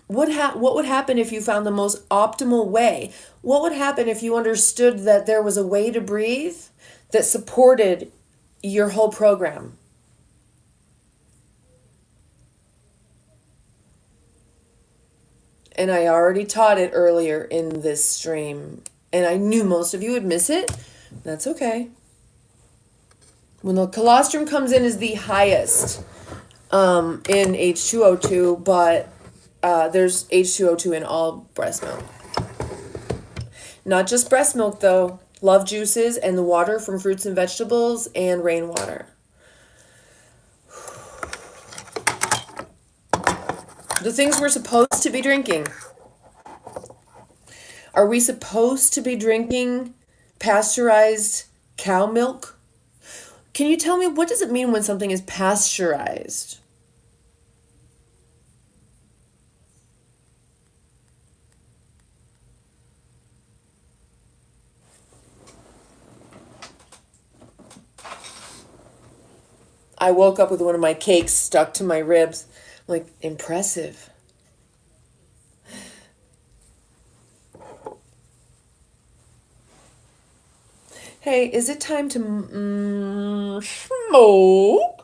What would happen if you found the most optimal way? What would happen if you understood that there was a way to breathe that supported your whole program? And I already taught it earlier in this stream, and I knew most of you would miss it. That's okay. When the colostrum comes in is the highest in H2O2, but there's H2O2 in all breast milk. Not just breast milk, though. Love juices and the water from fruits and vegetables and rainwater. The things we're supposed to be drinking. Are we supposed to be drinking pasteurized cow milk? Can you tell me, what does it mean when something is pasteurized? I woke up with one of my cakes stuck to my ribs. I'm like, impressive. Hey, is it time to smoke?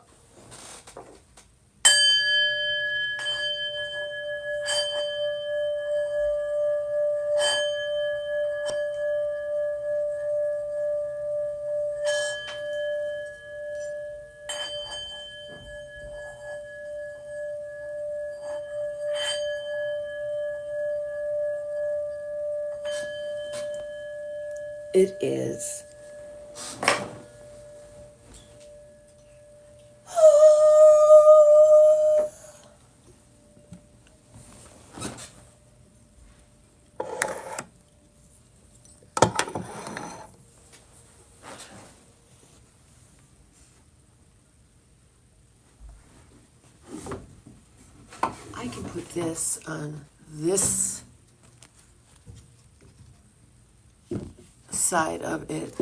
It is. I can put this on this side of it.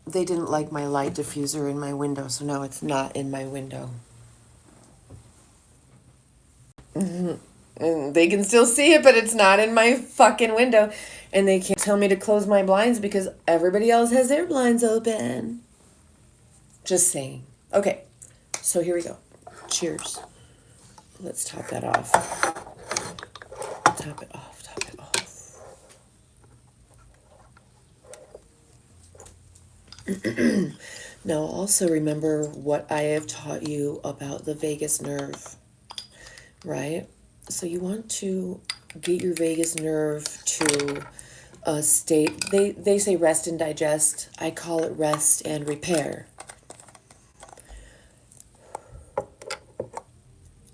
They didn't like my light diffuser in my window, so now it's not in my window. And they can still see it, but it's not in my fucking window. And they can't tell me to close my blinds because everybody else has their blinds open. Just saying. Okay, so here we go. Cheers. Let's top that off. Top it off, top it off. Now also remember what I have taught you about the vagus nerve, right? So you want to get your vagus nerve to a state, they say rest and digest. I call it rest and repair.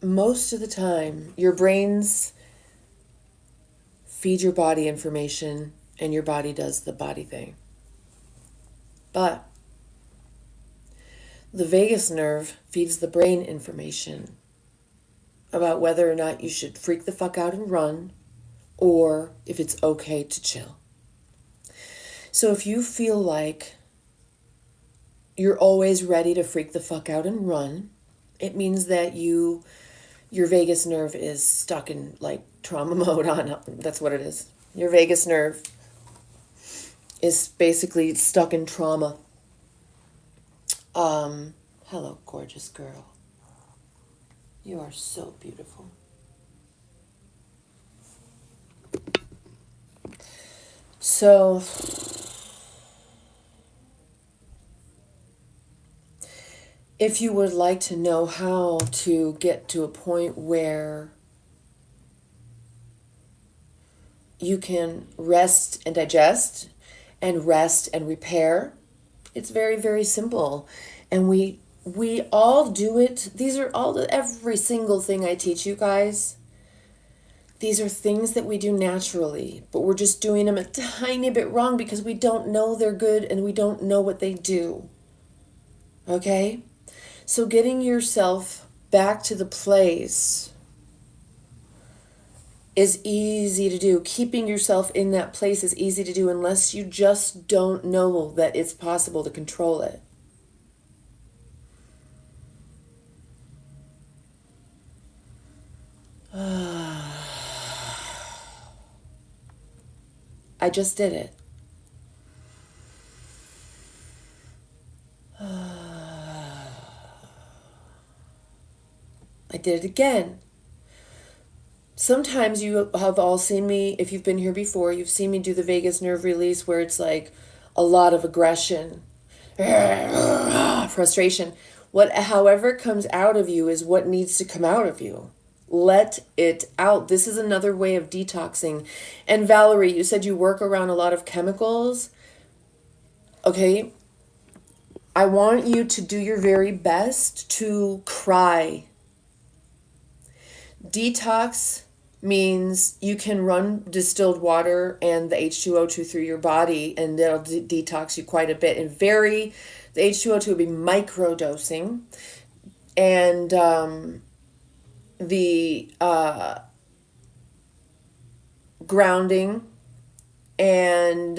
Most of the time, your brains feed your body information and your body does the body thing. But the vagus nerve feeds the brain information about whether or not you should freak the fuck out and run or if it's okay to chill. So if you feel like you're always ready to freak the fuck out and run, it means that your vagus nerve is stuck in like trauma mode on. That's what it is. Your vagus nerve is basically stuck in trauma. Hello, gorgeous girl. You are so beautiful. So, if you would like to know how to get to a point where you can rest and digest and rest and repair, it's very, very simple. And we all do it. These are every single thing I teach you guys. These are things that we do naturally, but we're just doing them a tiny bit wrong because we don't know they're good and we don't know what they do. Okay? So getting yourself back to the place is easy to do. Keeping yourself in that place is easy to do unless you just don't know that it's possible to control it. I just did it. I did it again. Sometimes you have all seen me, if you've been here before, you've seen me do the vagus nerve release where it's like a lot of aggression, frustration. However comes out of you is what needs to come out of you. Let it out. This is another way of detoxing. And Valerie, you said you work around a lot of chemicals. Okay. I want you to do your very best to cry. Detox means you can run distilled water and the H2O2 through your body and it'll detox you quite a bit. And the H2O2 will be microdosing. And the grounding and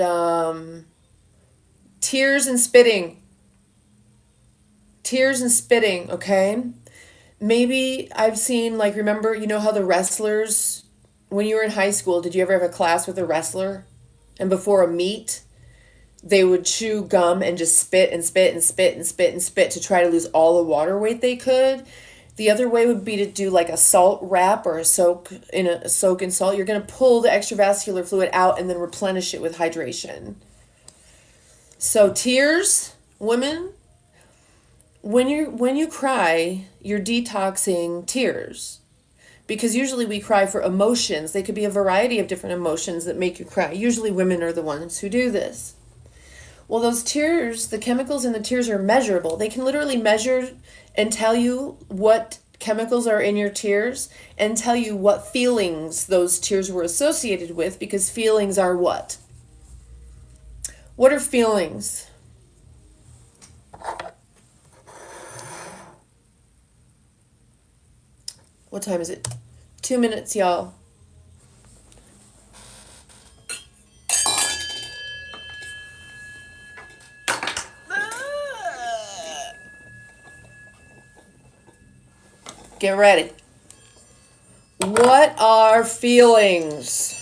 tears and spitting. Tears and spitting, okay? Maybe I've seen, like, remember, you know how the wrestlers, when you were in high school, did you ever have a class with a wrestler? And before a meet, they would chew gum and just spit and spit and spit and spit and spit to try to lose all the water weight they could. The other way would be to do like a salt wrap or a soak in salt. You're going to pull the extravascular fluid out and then replenish it with hydration. So tears, women, when you cry, you're detoxing tears. Because usually we cry for emotions. They could be a variety of different emotions that make you cry. Usually women are the ones who do this. Well, those tears, the chemicals in the tears are measurable. They can literally measure and tell you what chemicals are in your tears and tell you what feelings those tears were associated with, because feelings are what? What are feelings? What time is it? 2 minutes, y'all. Get ready. What are feelings?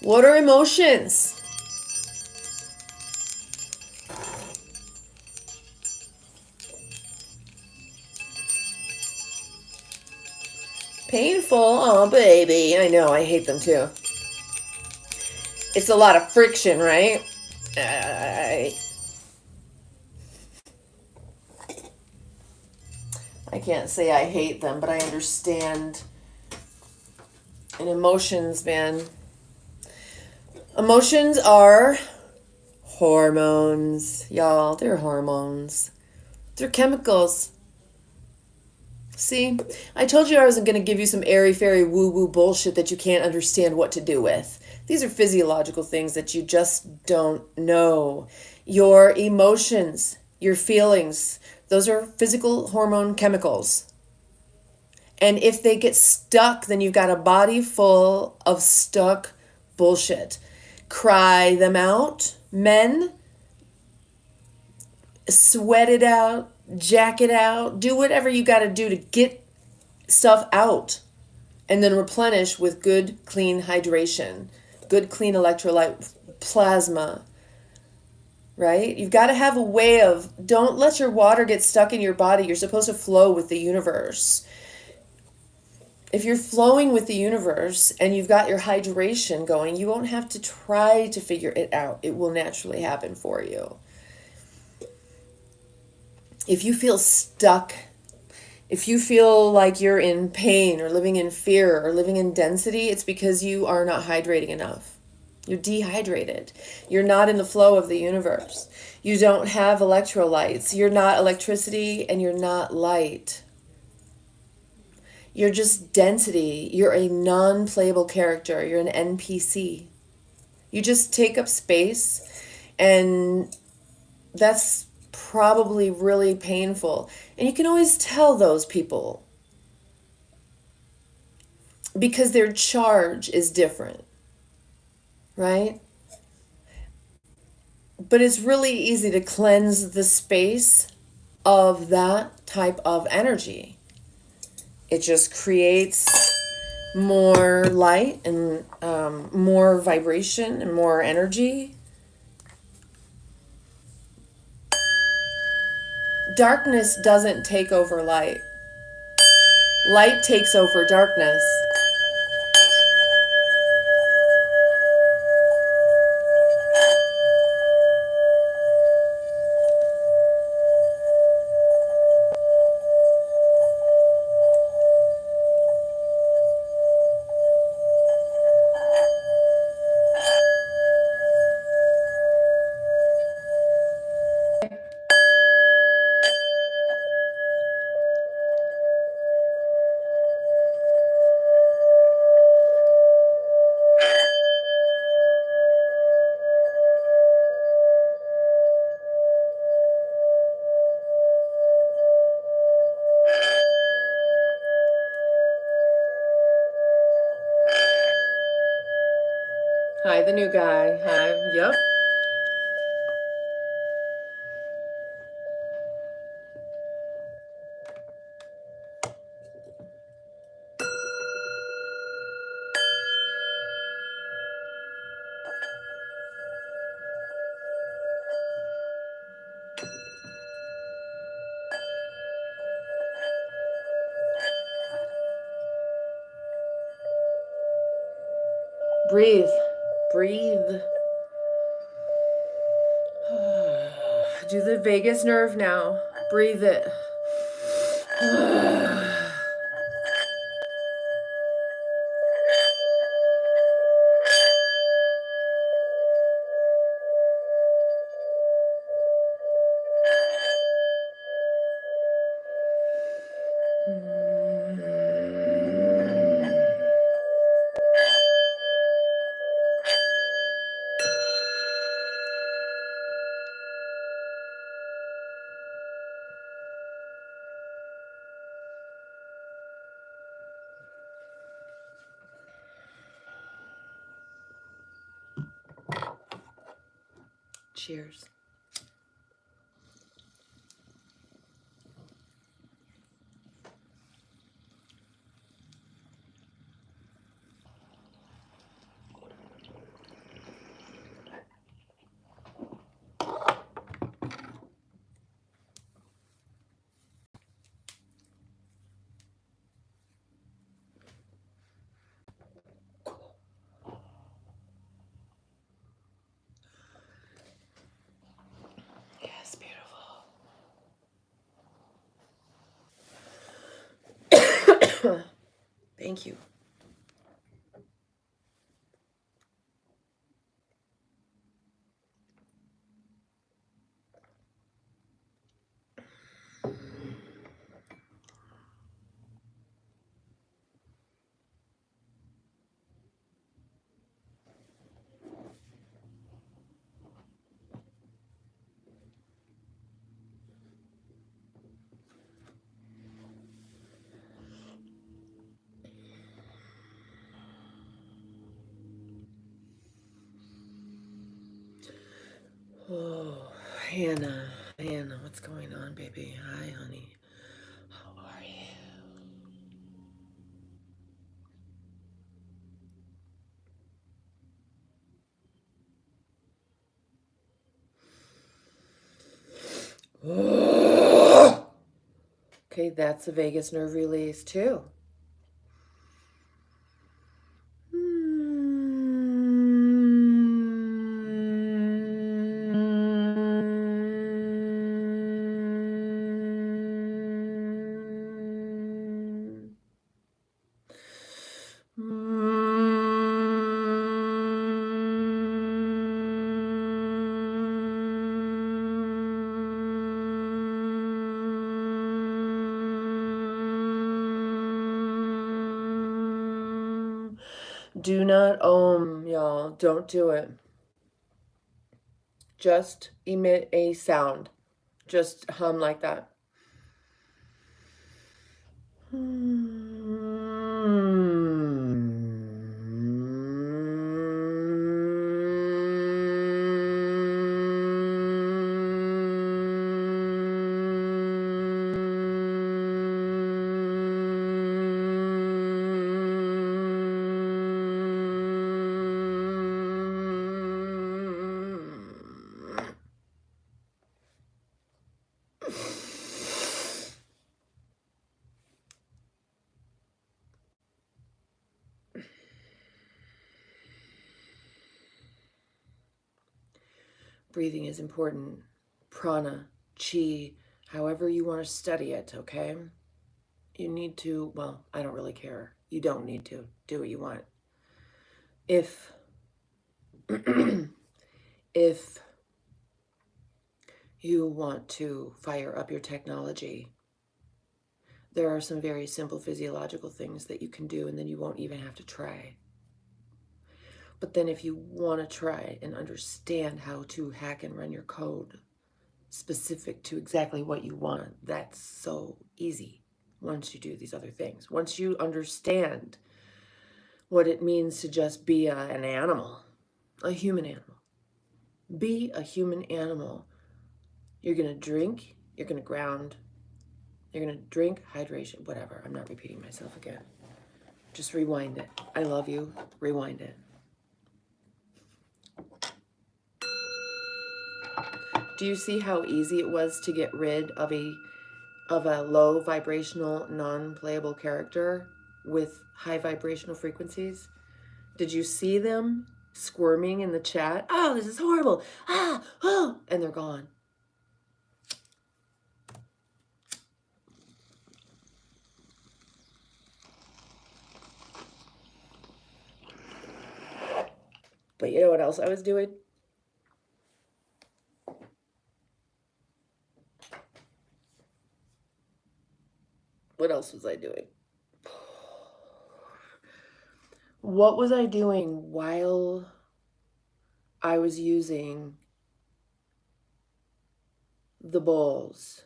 What are emotions? Painful? Oh, baby. I know, I hate them too. It's a lot of friction, right? I can't say I hate them, but I understand. And emotions, man. Emotions are hormones, y'all. They're hormones. They're chemicals. See, I told you I wasn't going to give you some airy fairy woo woo bullshit that you can't understand what to do with. These are physiological things that you just don't know. Your emotions, your feelings, those are physical hormone chemicals. And if they get stuck, then you've got a body full of stuck bullshit. Cry them out, men. Sweat it out, jack it out, do whatever you got to do to get stuff out. And then replenish with good, clean hydration, good, clean electrolyte plasma, right? You've got to have a way of, don't let your water get stuck in your body. You're supposed to flow with the universe. If you're flowing with the universe and you've got your hydration going, you won't have to try to figure it out. It will naturally happen for you. If you feel stuck, if you feel like you're in pain or living in fear or living in density, it's because you are not hydrating enough. You're dehydrated. You're not in the flow of the universe. You don't have electrolytes. You're not electricity and you're not light. You're just density. You're a non-playable character. You're an NPC. You just take up space, and that's probably really painful. And you can always tell those people because their charge is different, right? But it's really easy to cleanse the space of that type of energy. It just creates more light and more vibration and more energy. Darkness doesn't take over light. Light takes over darkness. Hi, the new guy. Hi. Yep. Breathe. Breathe. Do the vagus nerve now. Breathe it. Cheers. Thank you. Oh, Hannah, what's going on, baby? Hi, honey. How are you? Okay, that's a vagus nerve release too. Do not y'all. Don't do it. Just emit a sound. Just hum like that. Breathing is important. Prana, chi, however you want to study it, okay? You need to, well, I don't really care. You don't need to. Do what you want. If if you want to fire up your technology, there are some very simple physiological things that you can do, and then you won't even have to try. But then if you want to try and understand how to hack and run your code specific to exactly what you want, that's so easy once you do these other things. Once you understand what it means to just be an animal, a human animal. Be a human animal. You're going to drink, you're going to ground, you're going to drink, hydration, whatever. I'm not repeating myself again. Just rewind it. I love you. Rewind it. Do you see how easy it was to get rid of a low vibrational, non-playable character with high vibrational frequencies? Did you see them squirming in the chat? Oh, this is horrible. Ah, oh, and they're gone. But you know what else I was doing? What else was I doing? What was I doing while I was using the bowls?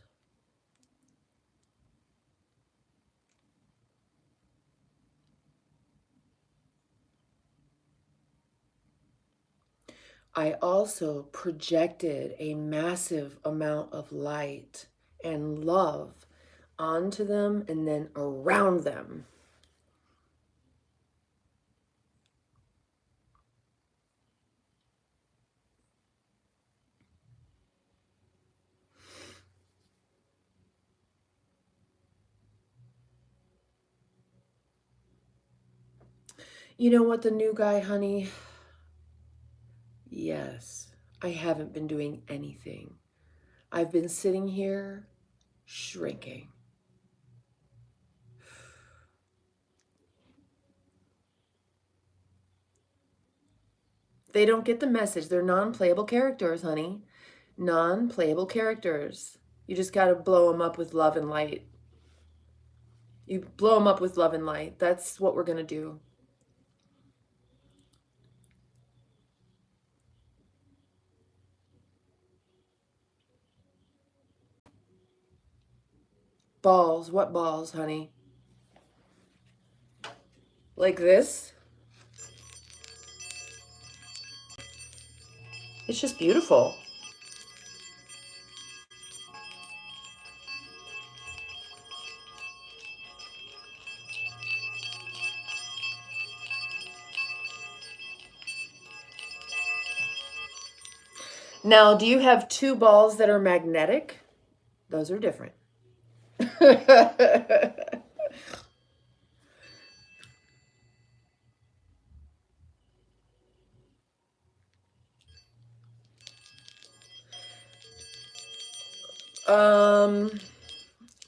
I also projected a massive amount of light and love onto them and then around them. You know what, the new guy, honey? Yes, I haven't been doing anything. I've been sitting here shrinking. They don't get the message. They're non-playable characters, honey. Non-playable characters. You just got to blow them up with love and light. You blow them up with love and light. That's what we're going to do. Balls. What balls, honey? Like this? It's just beautiful. Now, do you have two balls that are magnetic? Those are different. um,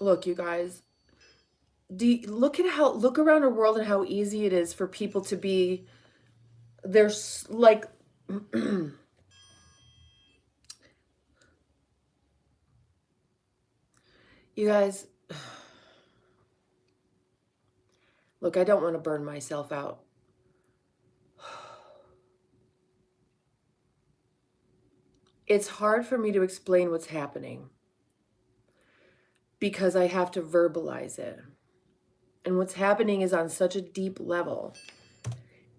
Look, you guys, look around the world and how easy it is for people to be, there's like, you guys, look, I don't want to burn myself out. It's hard for me to explain what's happening because I have to verbalize it. And what's happening is on such a deep level.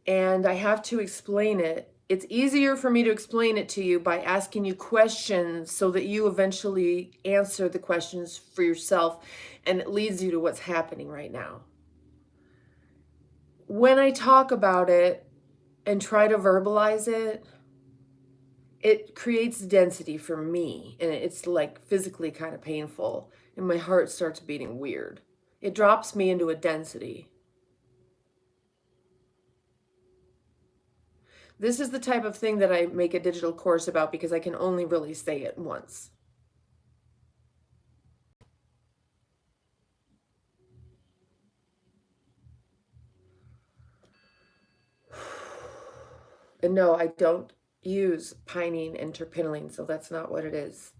And I have to explain it. It's easier for me to explain it to you by asking you questions so that you eventually answer the questions for yourself, and it leads you to what's happening right now. When I talk about it and try to verbalize it, it creates density for me, and it's like physically kind of painful, and my heart starts beating weird. It drops me into a density. This is the type of thing that I make a digital course about because I can only really say it once. And no, I don't use pinene and terpinolene, so that's not what it is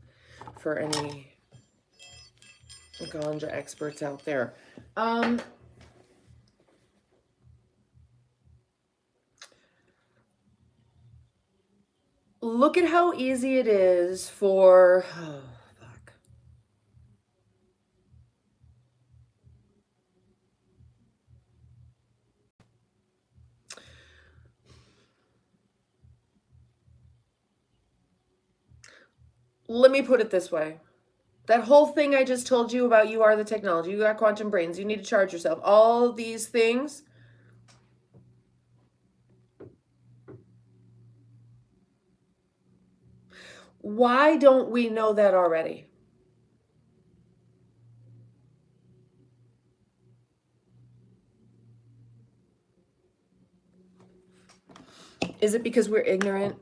for any ganja experts out there. Look at how easy it is for, oh, fuck. Let me put it this way. That whole thing I just told you about, you are the technology, you got quantum brains, you need to charge yourself, all these things. Why don't we know that already? Is it because we're ignorant?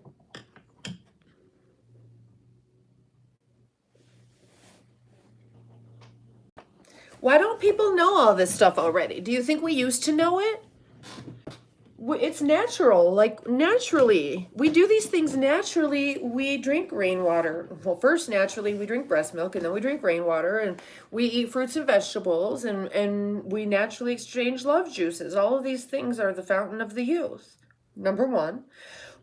Why don't people know all this stuff already? Do you think we used to know it? It's natural, like naturally. We do these things naturally. We drink rainwater. Well, first, naturally, we drink breast milk, and then we drink rainwater, and we eat fruits and vegetables, and we naturally exchange love juices. All of these things are the fountain of the youth. Number one.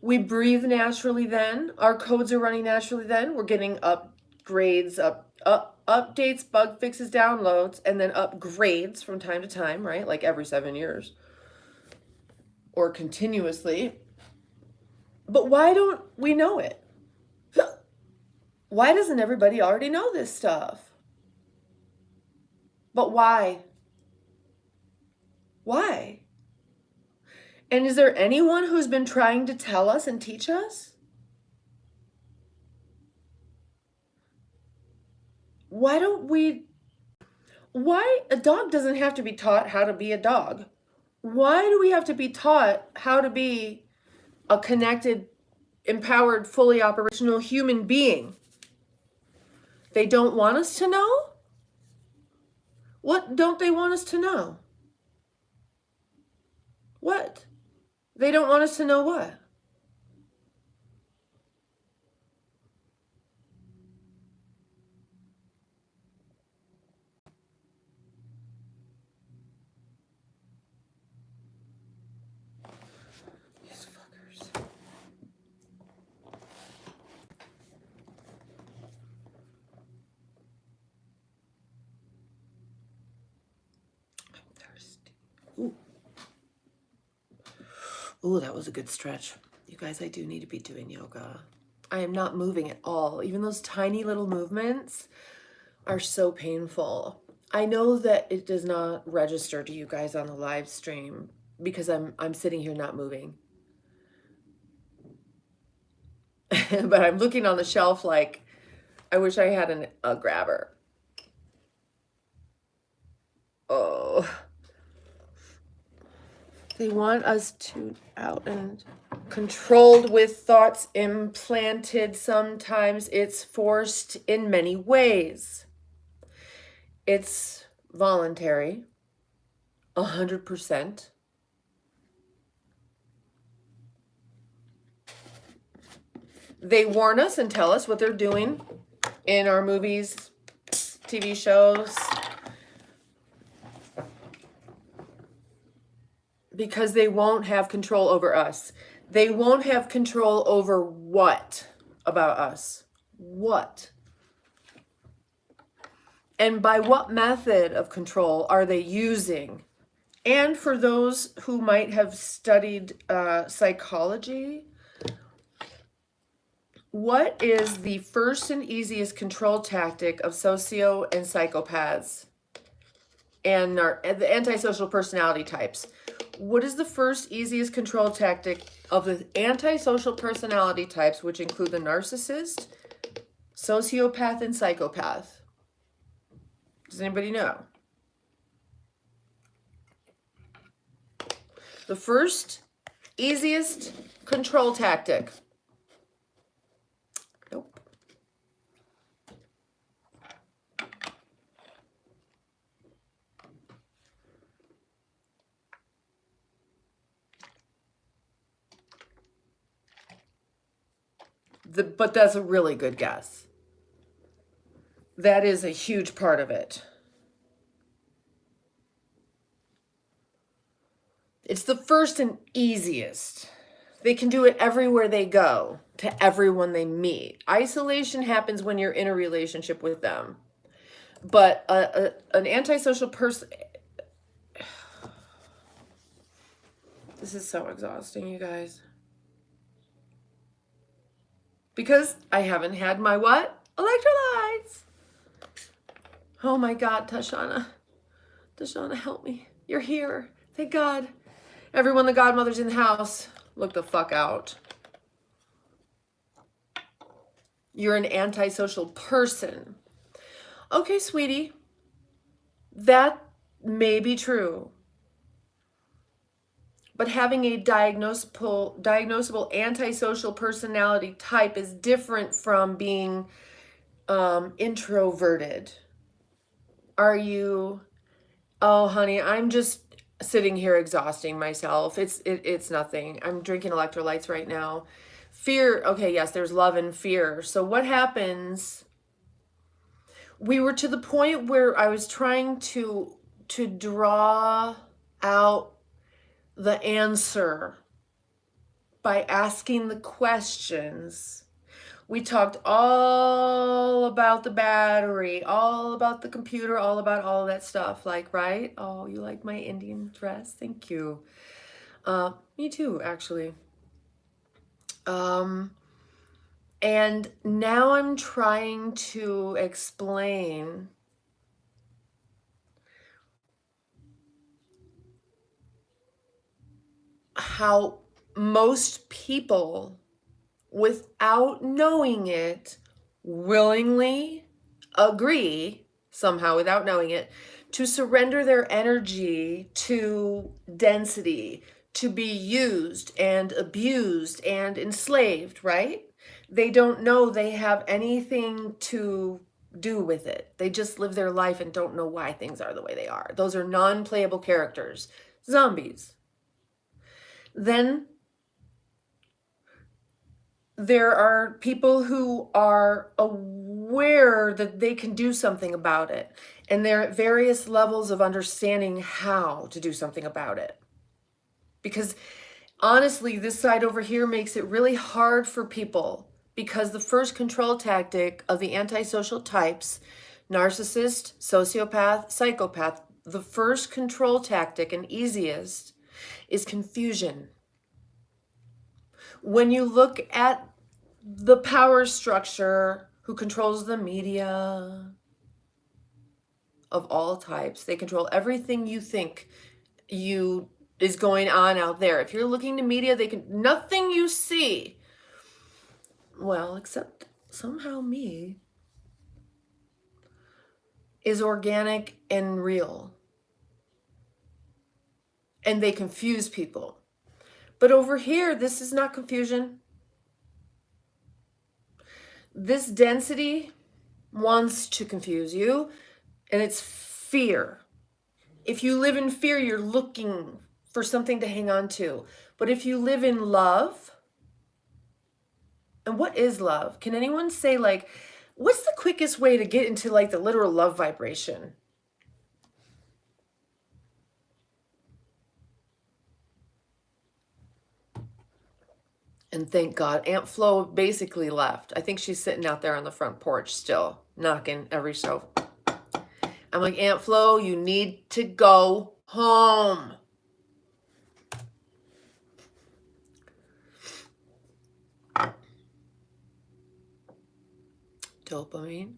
We breathe naturally then. Our codes are running naturally then. We're getting upgrades, updates, bug fixes, downloads, and then upgrades from time to time, right? Like every 7 years or continuously. But why don't we know it? Why doesn't everybody already know this stuff? But why? Why? And is there anyone who's been trying to tell us and teach us? Why don't we? Why a dog doesn't have to be taught how to be a dog? Why do we have to be taught how to be a connected, empowered, fully operational human being? They don't want us to know? What don't they want us to know? What? They don't want us to know what? Ooh, that was a good stretch. You guys, I do need to be doing yoga. I am not moving at all. Even those tiny little movements are so painful. I know that it does not register to you guys on the live stream because I'm sitting here not moving. But I'm looking on the shelf like I wish I had a grabber. Oh. They want us to out and controlled with thoughts implanted. Sometimes it's forced in many ways. It's voluntary, 100%. They warn us and tell us what they're doing in our movies, TV shows, because they won't have control over us. They won't have control over what about us? What? And by what method of control are they using? And for those who might have studied psychology, what is the first and easiest control tactic of socio and psychopaths and the antisocial personality types? What is the first easiest control tactic of the antisocial personality types, which include the narcissist, sociopath, and psychopath? Does anybody know? The first easiest control tactic. Nope. But that's a really good guess. That is a huge part of it. It's the first and easiest. They can do it everywhere they go, to everyone they meet. Isolation happens when you're in a relationship with them. But an antisocial person... This is so exhausting, you guys. Because I haven't had my what? Electrolytes. Oh my God, Tashana. Tashana, help me. You're here. Thank God. Everyone, the godmother's in the house. Look the fuck out. You're an antisocial person. Okay, sweetie. That may be true. But having a diagnosable antisocial personality type is different from being introverted. Are you... Oh, honey, I'm just sitting here exhausting myself. It's nothing. I'm drinking electrolytes right now. Fear. Okay, yes, there's love and fear. So what happens? We were to the point where I was trying to draw out the answer by asking the questions. We talked all about the battery, all about the computer, all about all of that stuff, like, right? Oh, you like my Indian dress? Thank you. Me too, actually. And now I'm trying to explain how most people, without knowing it, willingly agree, somehow without knowing it, to surrender their energy to density, to be used and abused and enslaved, right? They don't know they have anything to do with it. They just live their life and don't know why things are the way they are. Those are non-playable characters, zombies. Then there are people who are aware that they can do something about it, and they're at various levels of understanding how to do something about it. Because honestly, this side over here makes it really hard for people, because the first control tactic of the antisocial types, narcissist, sociopath, psychopath, the first control tactic and easiest is confusion. When you look at the power structure who controls the media of all types, they control everything you think you is going on out there. If you're looking to media, they can nothing you see. Well, except somehow me is organic and real. And they confuse people. But over here, this is not confusion. This density wants to confuse you, and it's fear. If you live in fear, you're looking for something to hang on to. But if you live in love, and what is love? Can anyone say, like, what's the quickest way to get into like the literal love vibration? And thank God, Aunt Flo basically left. I think she's sitting out there on the front porch still, knocking every so. I'm like, Aunt Flo, you need to go home. Dopamine.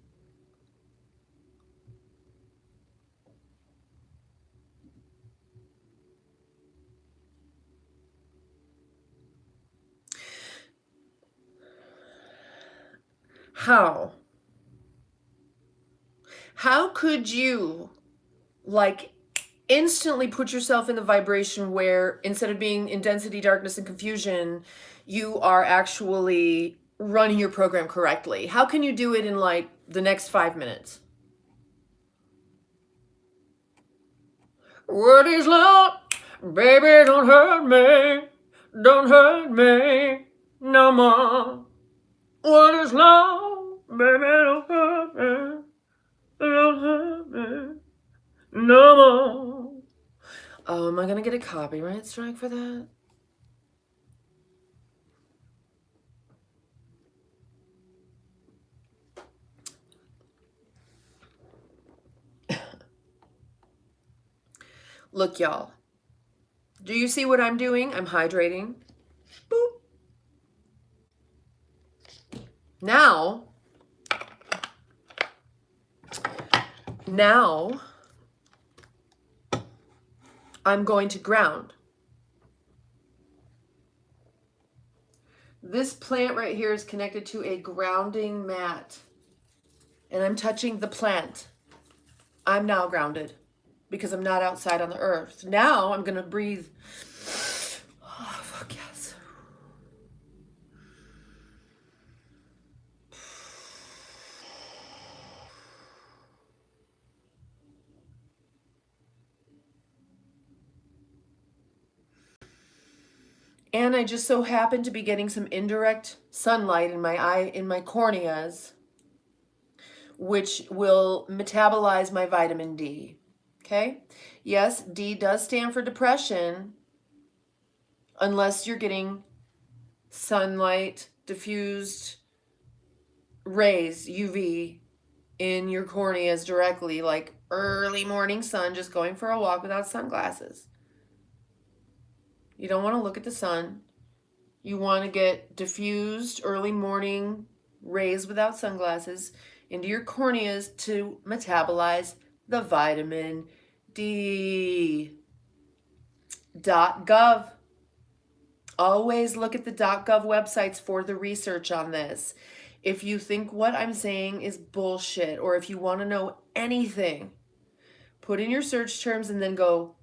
How? How could you like instantly put yourself in the vibration where instead of being in density, darkness, and confusion, you are actually running your program correctly? How can you do it in like the next 5 minutes? What is love? Baby, don't hurt me. Don't hurt me no more. What is love? Baby, don't hurt me. Don't hurt me no more. Oh, am I gonna get a copyright strike for that? Look, y'all. Do you see what I'm doing? I'm hydrating. Boop. Now, I'm going to ground. This plant right here is connected to a grounding mat. And I'm touching the plant. I'm now grounded because I'm not outside on the earth. Now I'm going to breathe. Oh, fuck yes. And I just so happen to be getting some indirect sunlight in my eye, in my corneas, which will metabolize my vitamin D. Okay? Yes, D does stand for depression, unless you're getting sunlight, diffused rays, UV, in your corneas directly, like early morning sun, just going for a walk without sunglasses. You don't want to look at the sun. You want to get diffused early morning rays without sunglasses into your corneas to metabolize the vitamin D. .gov. Always look at the .gov websites for the research on this. If you think what I'm saying is bullshit, or if you want to know anything, put in your search terms and then go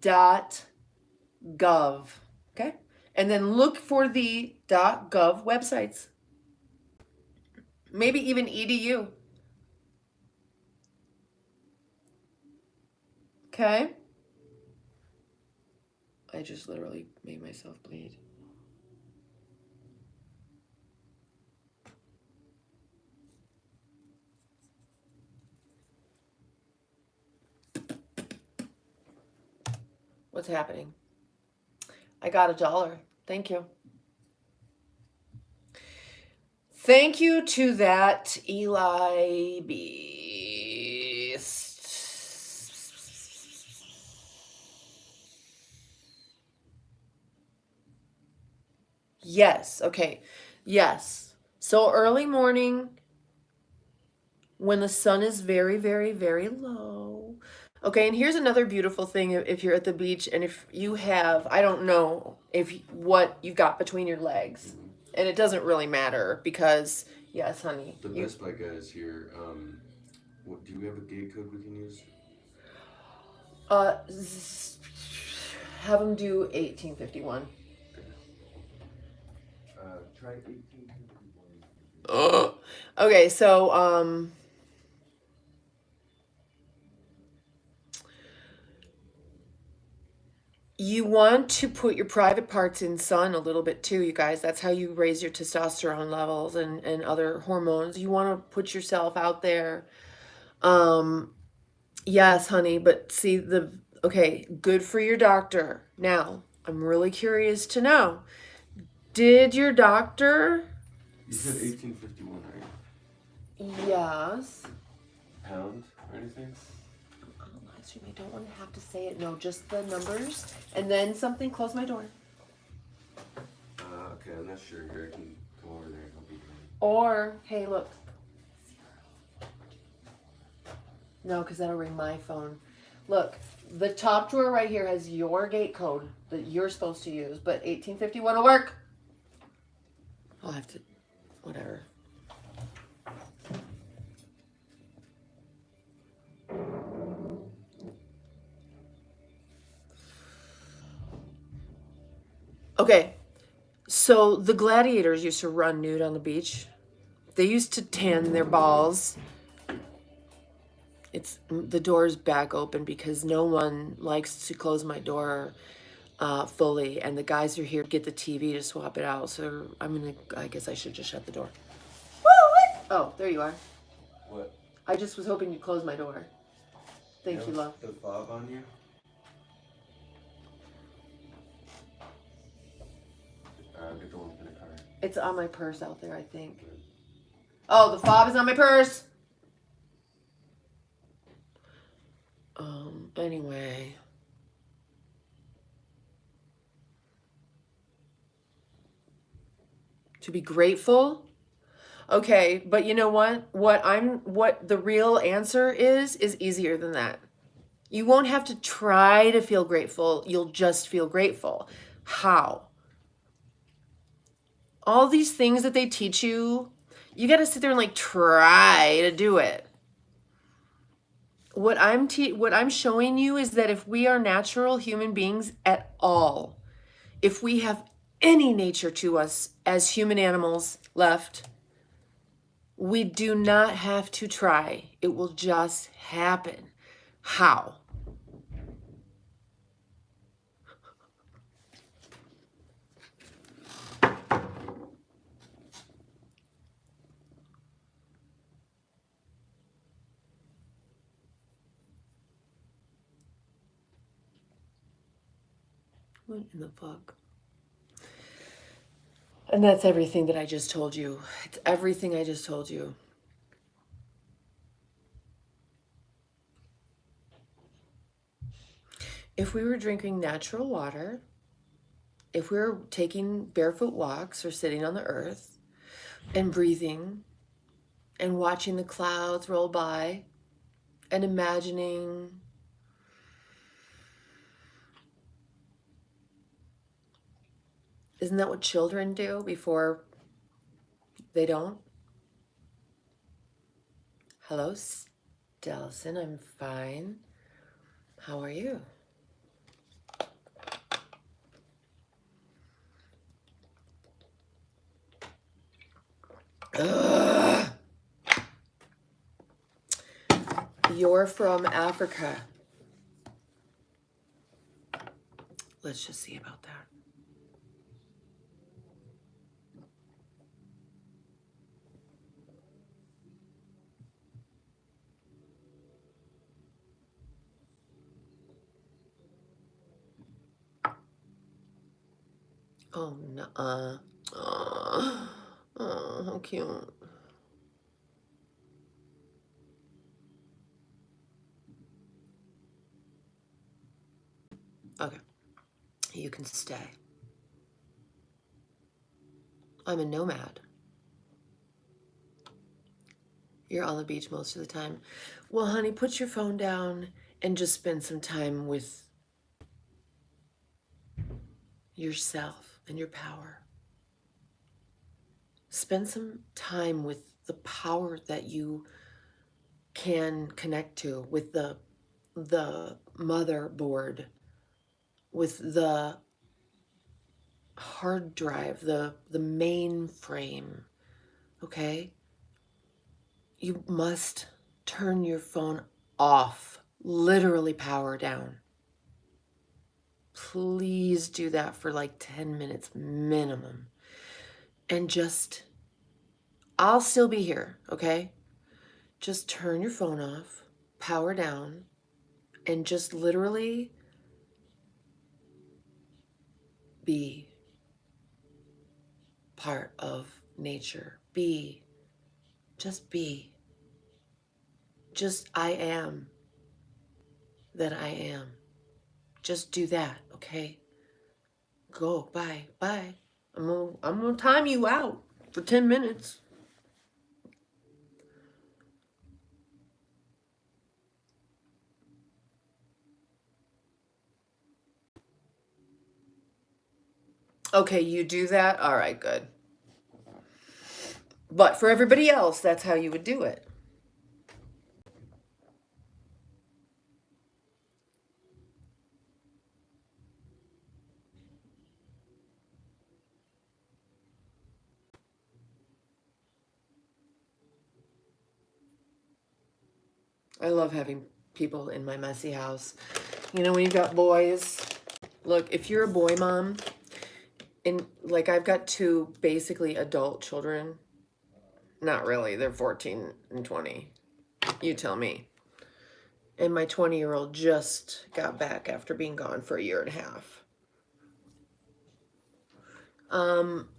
.gov, okay? And then look for the .gov websites. Maybe even edu. Okay? I just literally made myself bleed. What's happening? I got $1. Thank you. Thank you to that Eli Beast. Yes. Okay. Yes. So early morning when the sun is very, very, very low. Okay, and here's another beautiful thing if you're at the beach and if you have, I don't know if what you've got between your legs. And it doesn't really matter because, yes, honey.
The Best Buy guys here, what, do you have a gate code we can use?
Uh, have them do 1851.
Okay. Try 1851.
Okay, so you want to put your private parts in sun a little bit too, you guys. That's how you raise your testosterone levels and other hormones. You want to put yourself out there. Um, yes, honey, but see okay, good for your doctor. Now, I'm really curious to know, did your doctor?
You said 1851, right?
Yes.
Pound or anything?
I don't want to have to say it. No, just the numbers. And then something. Close my door.
Okay, I'm not sure here. I can come over there and help you.
Or, hey, look. No, because that'll ring my phone. Look, the top drawer right here has your gate code that you're supposed to use, but 1851 will work. I'll have to, whatever. Okay, so the gladiators used to run nude on the beach. They used to tan their balls. It's the door's back open because no one likes to close my door fully, and the guys are here to get the TV to swap it out. So I guess I should just shut the door. Oh, there you are.
What?
I just was hoping you'd close my door. Thank you, love.
The fob on you? Get the one in the car.
It's on my purse out there, I think. Oh, the fob is on my purse. Anyway. To be grateful. Okay, but you know what? What the real answer is easier than that. You won't have to try to feel grateful. You'll just feel grateful. How? All these things that they teach you, you got to sit there and like try to do it. What I'm showing you is that if we are natural human beings at all, if we have any nature to us as human animals left, we do not have to try. It will just happen. How? What in the fuck? And that's everything that I just told you. It's everything I just told you. If we were drinking natural water, if we were taking barefoot walks or sitting on the earth and breathing and watching the clouds roll by and imagining isn't that what children do before they don't? Hello, Stelson. I'm fine. How are you? Ugh. You're from Africa. Let's just see about that. Oh, no. Oh, how cute. Okay. You can stay. I'm a nomad. You're on the beach most of the time. Well, honey, put your phone down and just spend some time with yourself and your power. Spend some time with the power that you can connect to, with the motherboard, with the hard drive, the mainframe. Okay? You must turn your phone off, literally power down. Please do that for like 10 minutes minimum. And just, I'll still be here, okay? Just turn your phone off, power down, and just literally be part of nature. Just be. Just I am that I am. Just do that, okay? Go, bye, bye. I'm gonna time you out for 10 minutes. Okay, you do that? All right, good. But for everybody else, that's how you would do it. I love having people in my messy house. You know, when you've got boys, look, if you're a boy mom, and like I've got two basically adult children, not really, they're 14 and 20. You tell me. And my 20-year-old just got back after being gone for a year and a half. Um,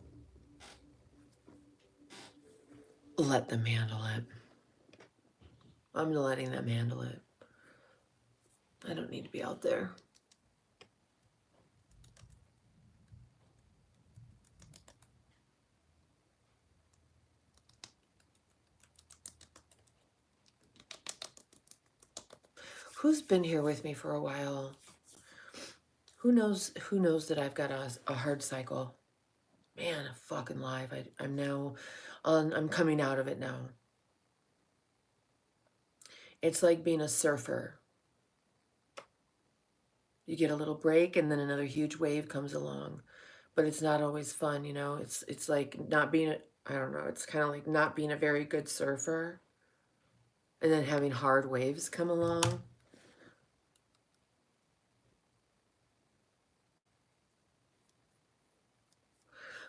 let them handle it. I'm letting them handle it. I don't need to be out there. Who's been here with me for a while? Who knows that I've got a hard cycle? Man, I'm fucking live. I'm now I'm coming out of it now. It's like being a surfer. You get a little break and then another huge wave comes along. But it's not always fun, you know? It's like not being I don't know, it's kind of like not being a very good surfer and then having hard waves come along.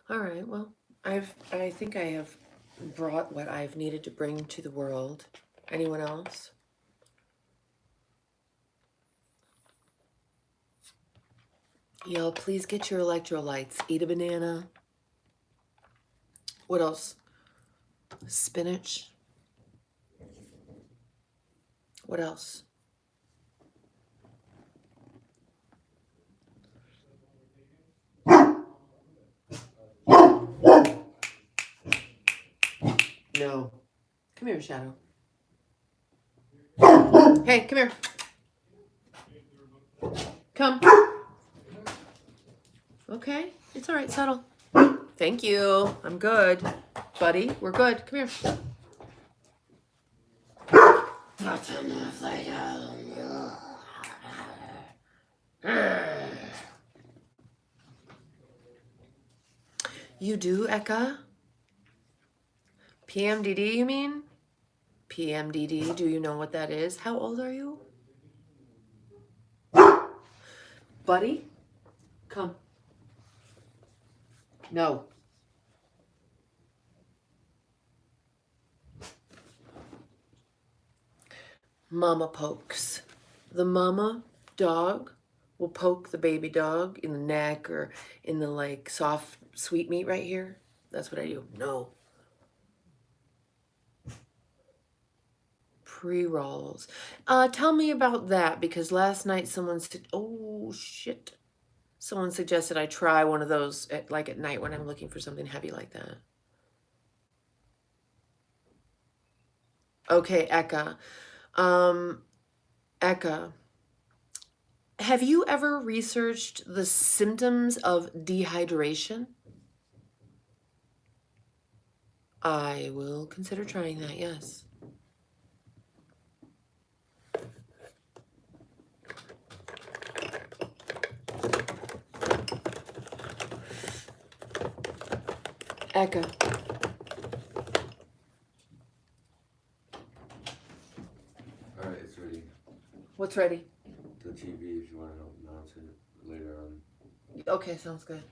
All right, well, I think I have brought what I've needed to bring to the world. Anyone else? Y'all, please get your electrolytes. Eat a banana. What else? Spinach. What else? No. Come here, Shadow. Hey, come here. Come. Okay, it's all right, settle. Thank you. I'm good. Buddy, we're good. Come here. That's enough later. You do, Eka? PMDD, you mean? PMDD, do you know what that is? How old are you? Buddy, come. No. Mama pokes. The mama dog will poke the baby dog in the neck or in the like soft sweet meat right here. That's what I do. No. Pre-rolls. Tell me about that because last night someone said, oh shit. Someone suggested I try one of those at night when I'm looking for something heavy like that. Okay, Eka. Um, Eka, have you ever researched the symptoms of dehydration? I will consider trying that, yes. Eka.
All right, it's ready.
What's ready?
The TV, if you want to announce it later on.
Okay, sounds good.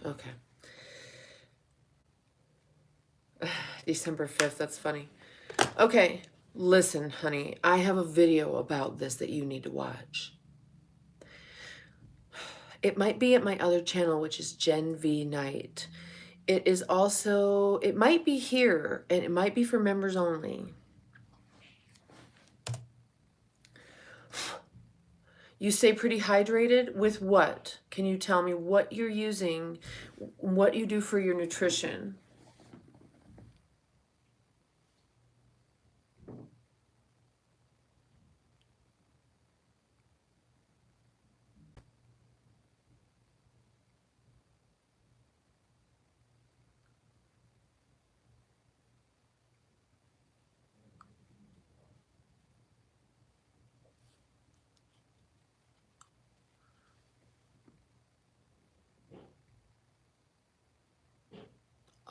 Okay. December 5th, that's funny. Okay, listen, honey, I have a video about this that you need to watch. It might be at my other channel, which is Gen V Night. It is also, it might be here, and it might be for members only. You stay pretty hydrated with what? Can you tell me what you're using, what you do for your nutrition?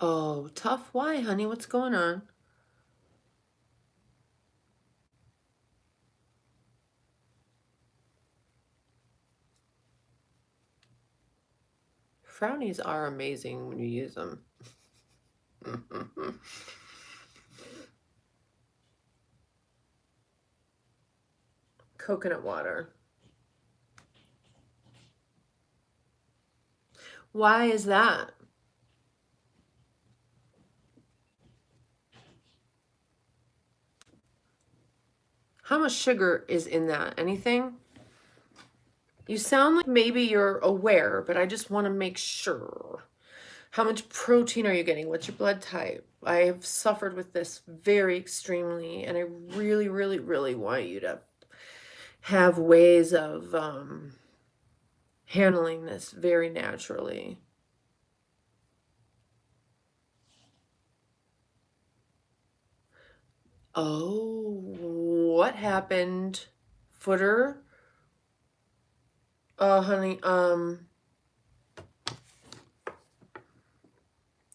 Oh, tough. Why, honey? What's going on? Frownies are amazing when you use them. Coconut water. Why is that? How much sugar is in that? Anything? You sound like maybe you're aware, but I just want to make sure. How much protein are you getting? What's your blood type? I have suffered with this very extremely, and I really, really, really want you to have ways of handling this very naturally. Oh, what happened? Footer? Oh, honey,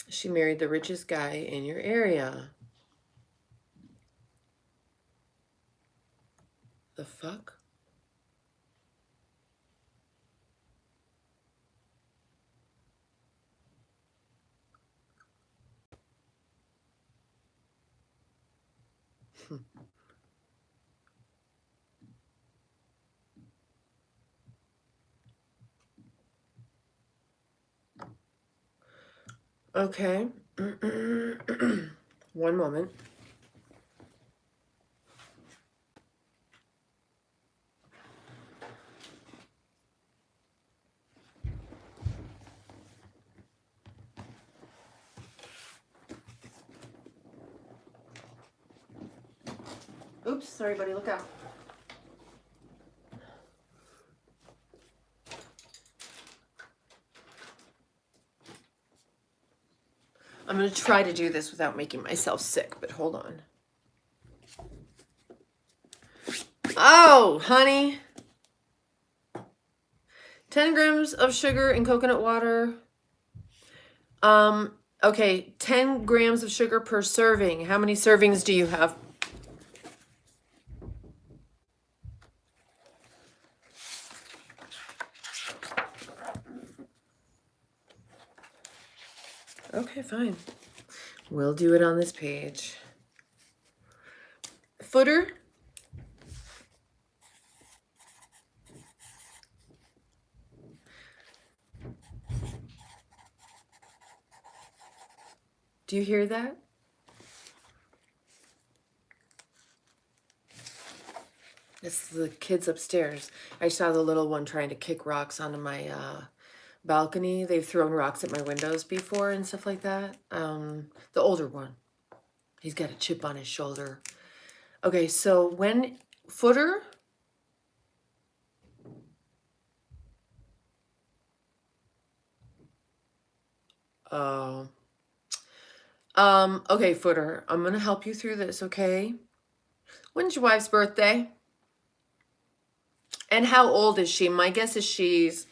she married the richest guy in your area. The fuck? Okay. One moment. Oops, sorry, buddy, look out. I'm going to try to do this without making myself sick, but hold on. Oh, honey. 10 grams of sugar in coconut water. Okay, 10 grams of sugar per serving. How many servings do you have? Okay, fine. We'll do it on this page. Footer? Do you hear that? It's the kids upstairs. I saw the little one trying to kick rocks onto my balcony. They've thrown rocks at my windows before and stuff like that. The older one. He's got a chip on his shoulder. Okay, so when Footer, oh, okay, Footer, I'm gonna help you through this, okay? When's your wife's birthday? And how old is she? My guess is she's,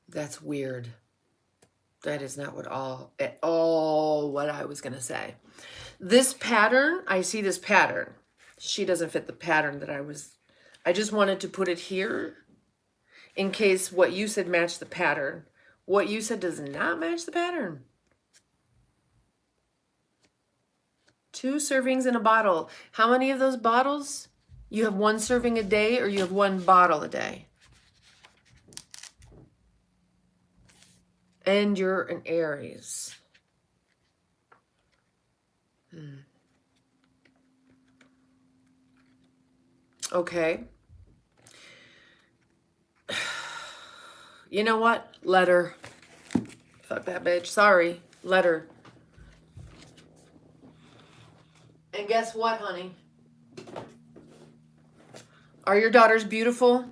that's weird. That is not at all what I was gonna say. This pattern, I see this pattern. She doesn't fit the pattern I just wanted to put it here in case what you said matched the pattern. What you said does not match the pattern. 2 servings in a bottle. How many of those bottles? You have 1 serving a day or you have 1 bottle a day? And you're an Aries. Okay. You know what? Let her. Fuck that bitch. Sorry. Let her. And guess what, honey? Are your daughters beautiful?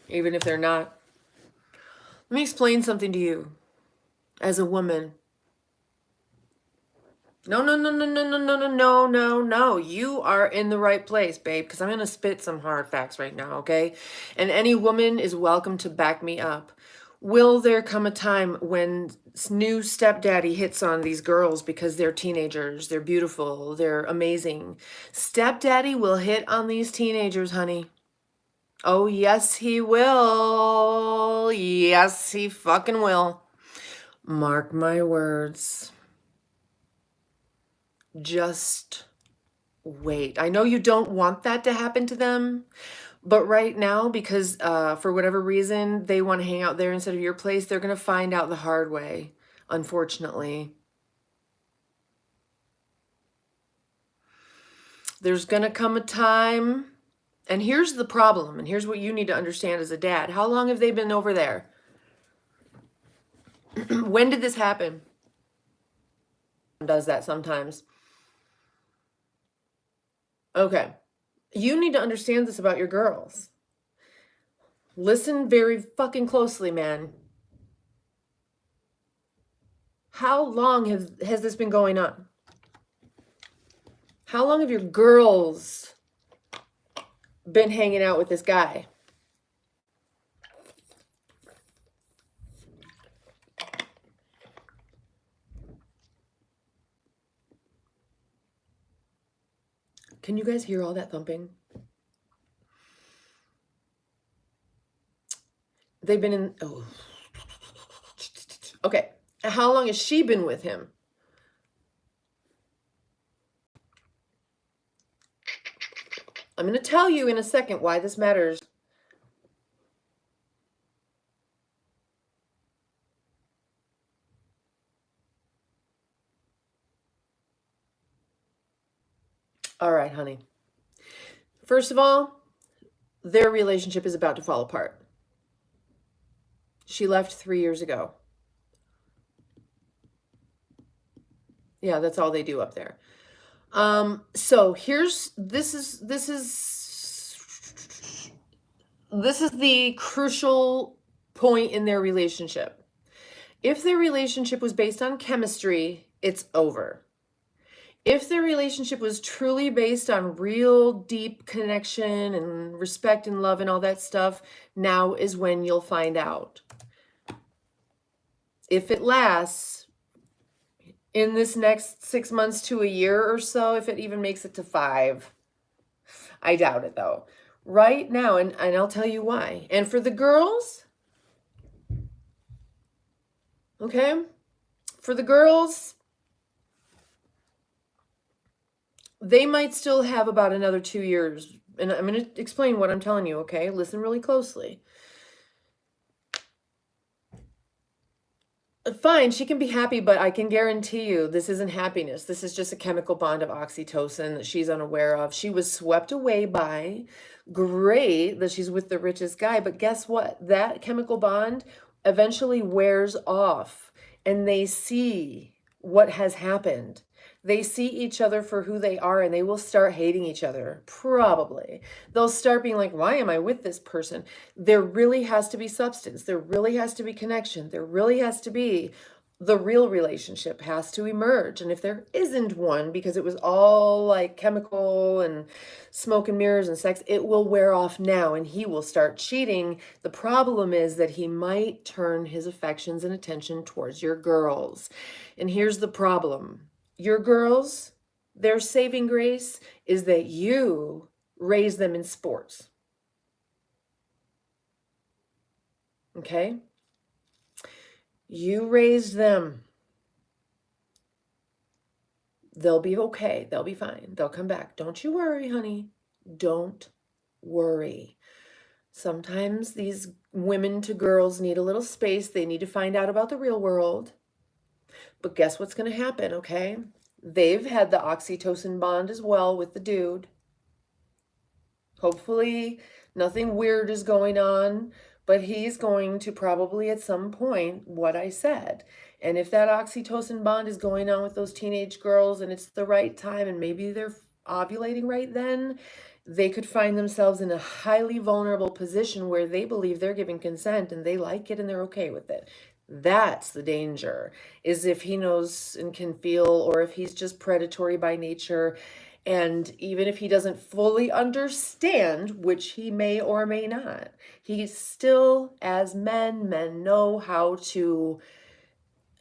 Even if they're not. Let me explain something to you. As a woman. No, no, no, no, no, no, no, no, no, no, no. You are in the right place, babe, because I'm going to spit some hard facts right now, okay? And any woman is welcome to back me up. Will there come a time when new stepdaddy hits on these girls because they're teenagers, they're beautiful, they're amazing? Stepdaddy will hit on these teenagers, honey. Oh, yes, he will. Yes, he fucking will. Mark my words. Just wait. I know you don't want that to happen to them, but right now, because for whatever reason, they want to hang out there instead of your place, they're going to find out the hard way, unfortunately. There's going to come a time, and here's the problem, and here's what you need to understand as a dad. How long have they been over there? When did this happen? Does that sometimes. Okay. You need to understand this about your girls. Listen very fucking closely, man. How long has this been going on? How long have your girls been hanging out with this guy? Can you guys hear all that thumping? They've been in, oh. Okay. How long has she been with him? I'm going to tell you in a second why this matters. All right, honey. First of all, their relationship is about to fall apart. She left 3 years ago. Yeah, that's all they do up there. So this is the crucial point in their relationship. If their relationship was based on chemistry, it's over. If their relationship was truly based on real deep connection and respect and love and all that stuff, now is when you'll find out. If it lasts in this next 6 months to a year or so, if it even makes it to 5, I doubt it though. Right now, and I'll tell you why. And for the girls, okay? For the girls, they might still have about another 2 years. And I'm going to explain what I'm telling you, okay? Listen really closely. Fine, she can be happy, but I can guarantee you this isn't happiness. This is just a chemical bond of oxytocin that she's unaware of. She was swept away by. Great that she's with the richest guy, but guess what? That chemical bond eventually wears off and they see what has happened. They see each other for who they are and they will start hating each other. Probably. They'll start being like, why am I with this person? There really has to be substance. There really has to be connection. There really has to be the real relationship has to emerge. And if there isn't one, because it was all like chemical and smoke and mirrors and sex, it will wear off now and he will start cheating. The problem is that he might turn his affections and attention towards your girls. And here's the problem. Your girls, their saving grace is that you raise them in sports. Okay? You raised them. They'll be okay. They'll be fine. They'll come back. Don't you worry, honey. Don't worry. Sometimes these women to girls need a little space. They need to find out about the real world. But guess what's going to happen, okay? They've had the oxytocin bond as well with the dude. Hopefully, nothing weird is going on, but he's going to probably at some point what I said. And if that oxytocin bond is going on with those teenage girls and it's the right time and maybe they're ovulating right then, they could find themselves in a highly vulnerable position where they believe they're giving consent and they like it and they're okay with it. That's the danger, is if he knows and can feel, or if he's just predatory by nature. And even if he doesn't fully understand, which he may or may not, he still, as men know how to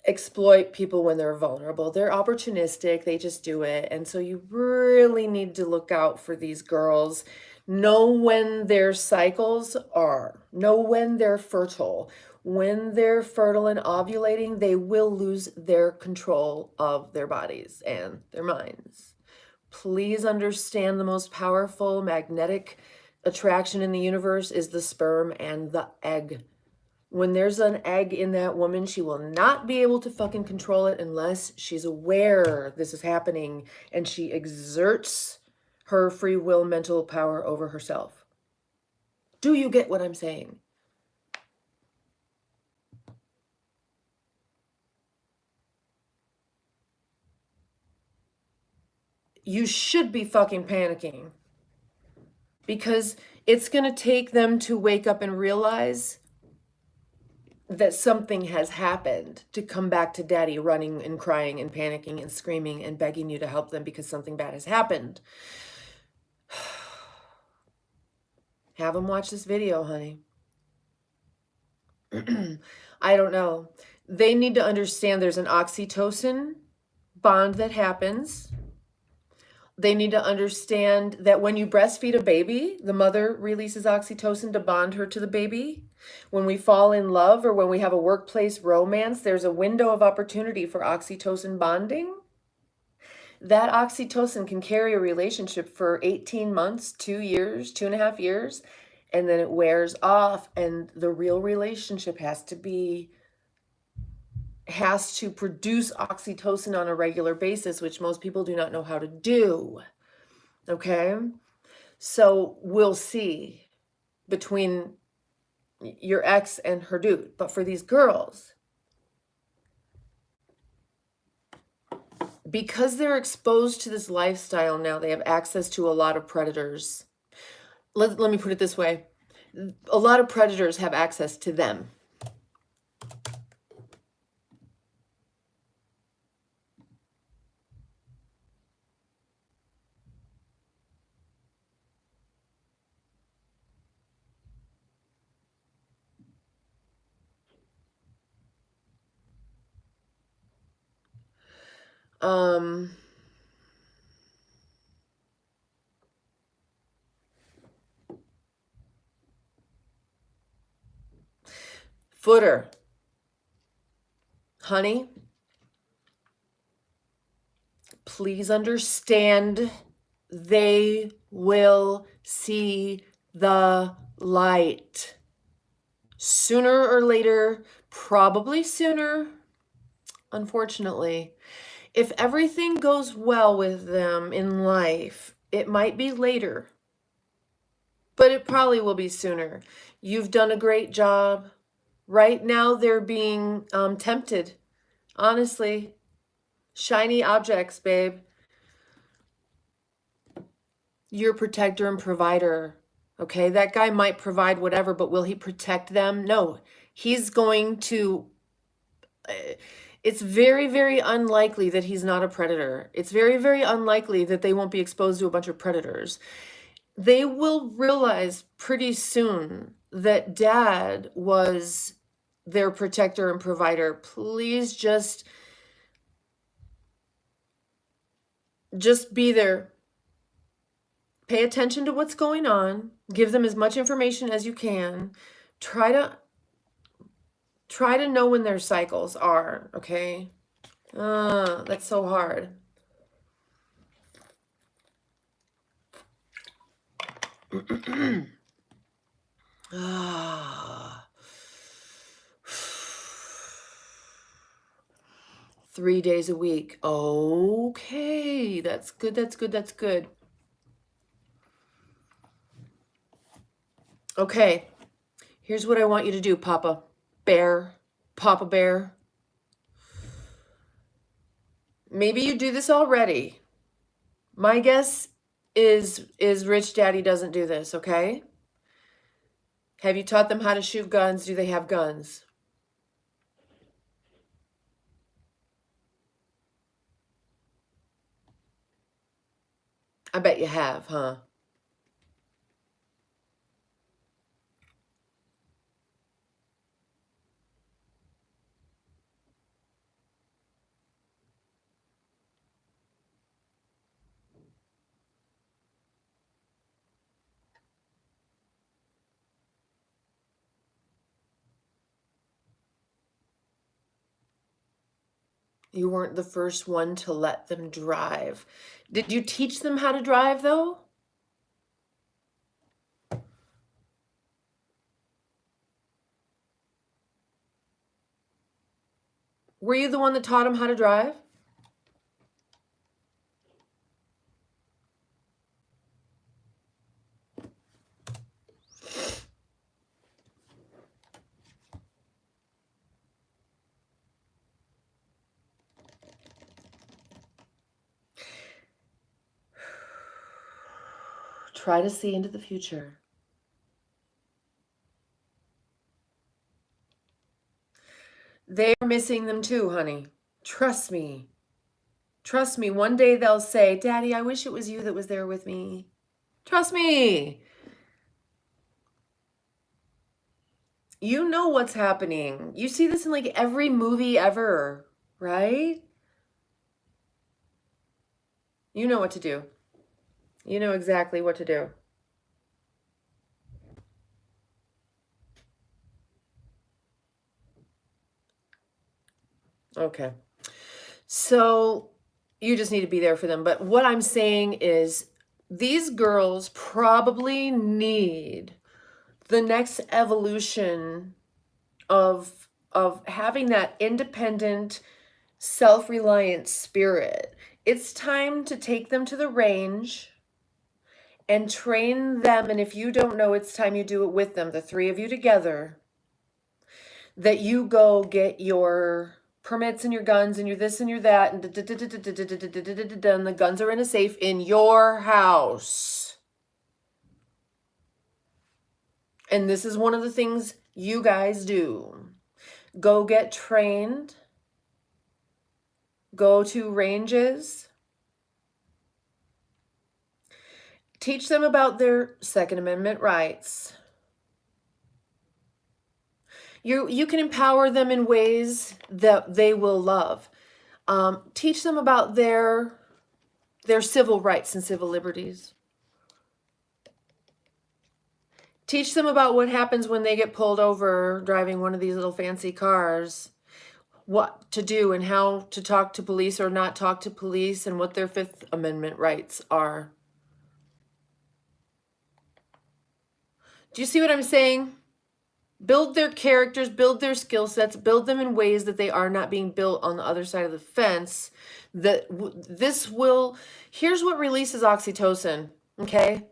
exploit people when they're vulnerable. They're opportunistic, they just do it. And so you really need to look out for these girls. Know when their cycles are, know when they're fertile. When they're fertile and ovulating, they will lose their control of their bodies and their minds. Please understand the most powerful magnetic attraction in the universe is the sperm and the egg. When there's an egg in that woman, she will not be able to fucking control it unless she's aware this is happening and she exerts her free will mental power over herself. Do you get what I'm saying? You should be fucking panicking because it's going to take them to wake up and realize that something has happened to come back to daddy running and crying and panicking and screaming and begging you to help them because something bad has happened. Have them watch this video, honey. I don't know. They need to understand there's an oxytocin bond that happens. They need to understand that when you breastfeed a baby, the mother releases oxytocin to bond her to the baby. When we fall in love or when we have a workplace romance, there's a window of opportunity for oxytocin bonding. That oxytocin can carry a relationship for 18 months, 2 years, 2.5 years, and then it wears off, and the real relationship has to produce oxytocin on a regular basis, which most people do not know how to do. Okay? So we'll see between your ex and her dude. But for these girls, because they're exposed to this lifestyle now, they have access to a lot of predators. Let me put it this way. A lot of predators have access to them. Um, Footer. Honey, please understand they will see the light. Sooner or later, probably sooner, unfortunately. If everything goes well with them in life, it might be later, but it probably will be sooner. You've done a great job. Right now, they're being tempted, honestly. Shiny objects, babe. You're protector and provider. Okay, that guy might provide whatever, but will he protect them? No, he's going to. It's very, very unlikely that he's not a predator. It's very, very unlikely that they won't be exposed to a bunch of predators. They will realize pretty soon that dad was their protector and provider. Please just be there. Pay attention to what's going on. Give them as much information as you can. Try to know when their cycles are, okay? That's so hard. Ah. 3 days a week. Okay, that's good, that's good, that's good. Okay, here's what I want you to do, Papa Bear. Papa Bear. Maybe you do this already. My guess is Rich Daddy doesn't do this, okay? Have you taught them how to shoot guns? Do they have guns? I bet you have, huh? You weren't the first one to let them drive. Did you teach them how to drive, though? Were you the one that taught them how to drive? Try to see into the future. They're missing them too, honey. Trust me. Trust me. One day they'll say, Daddy, I wish it was you that was there with me. Trust me. You know what's happening. You see this in like every movie ever, right? You know what to do. You know exactly what to do. Okay. So you just need to be there for them. But what I'm saying is these girls probably need the next evolution of having that independent, self-reliant spirit. It's time to take them to the range and train them. And if you don't know, it's time you do it with them, the three of you together, that you go get your permits and your guns and your this and your that, and the guns are in a safe in your house. And this is one of the things you guys do. Go get trained. Go to ranges. Teach them about their Second Amendment rights. You can empower them in ways that they will love. Teach them about their civil rights and civil liberties. Teach them about what happens when they get pulled over driving one of these little fancy cars, what to do and how to talk to police or not talk to police, and what their Fifth Amendment rights are. Do you see what I'm saying? Build their characters, build their skill sets, build them in ways that they are not being built on the other side of the fence. This will, here's what releases oxytocin, okay?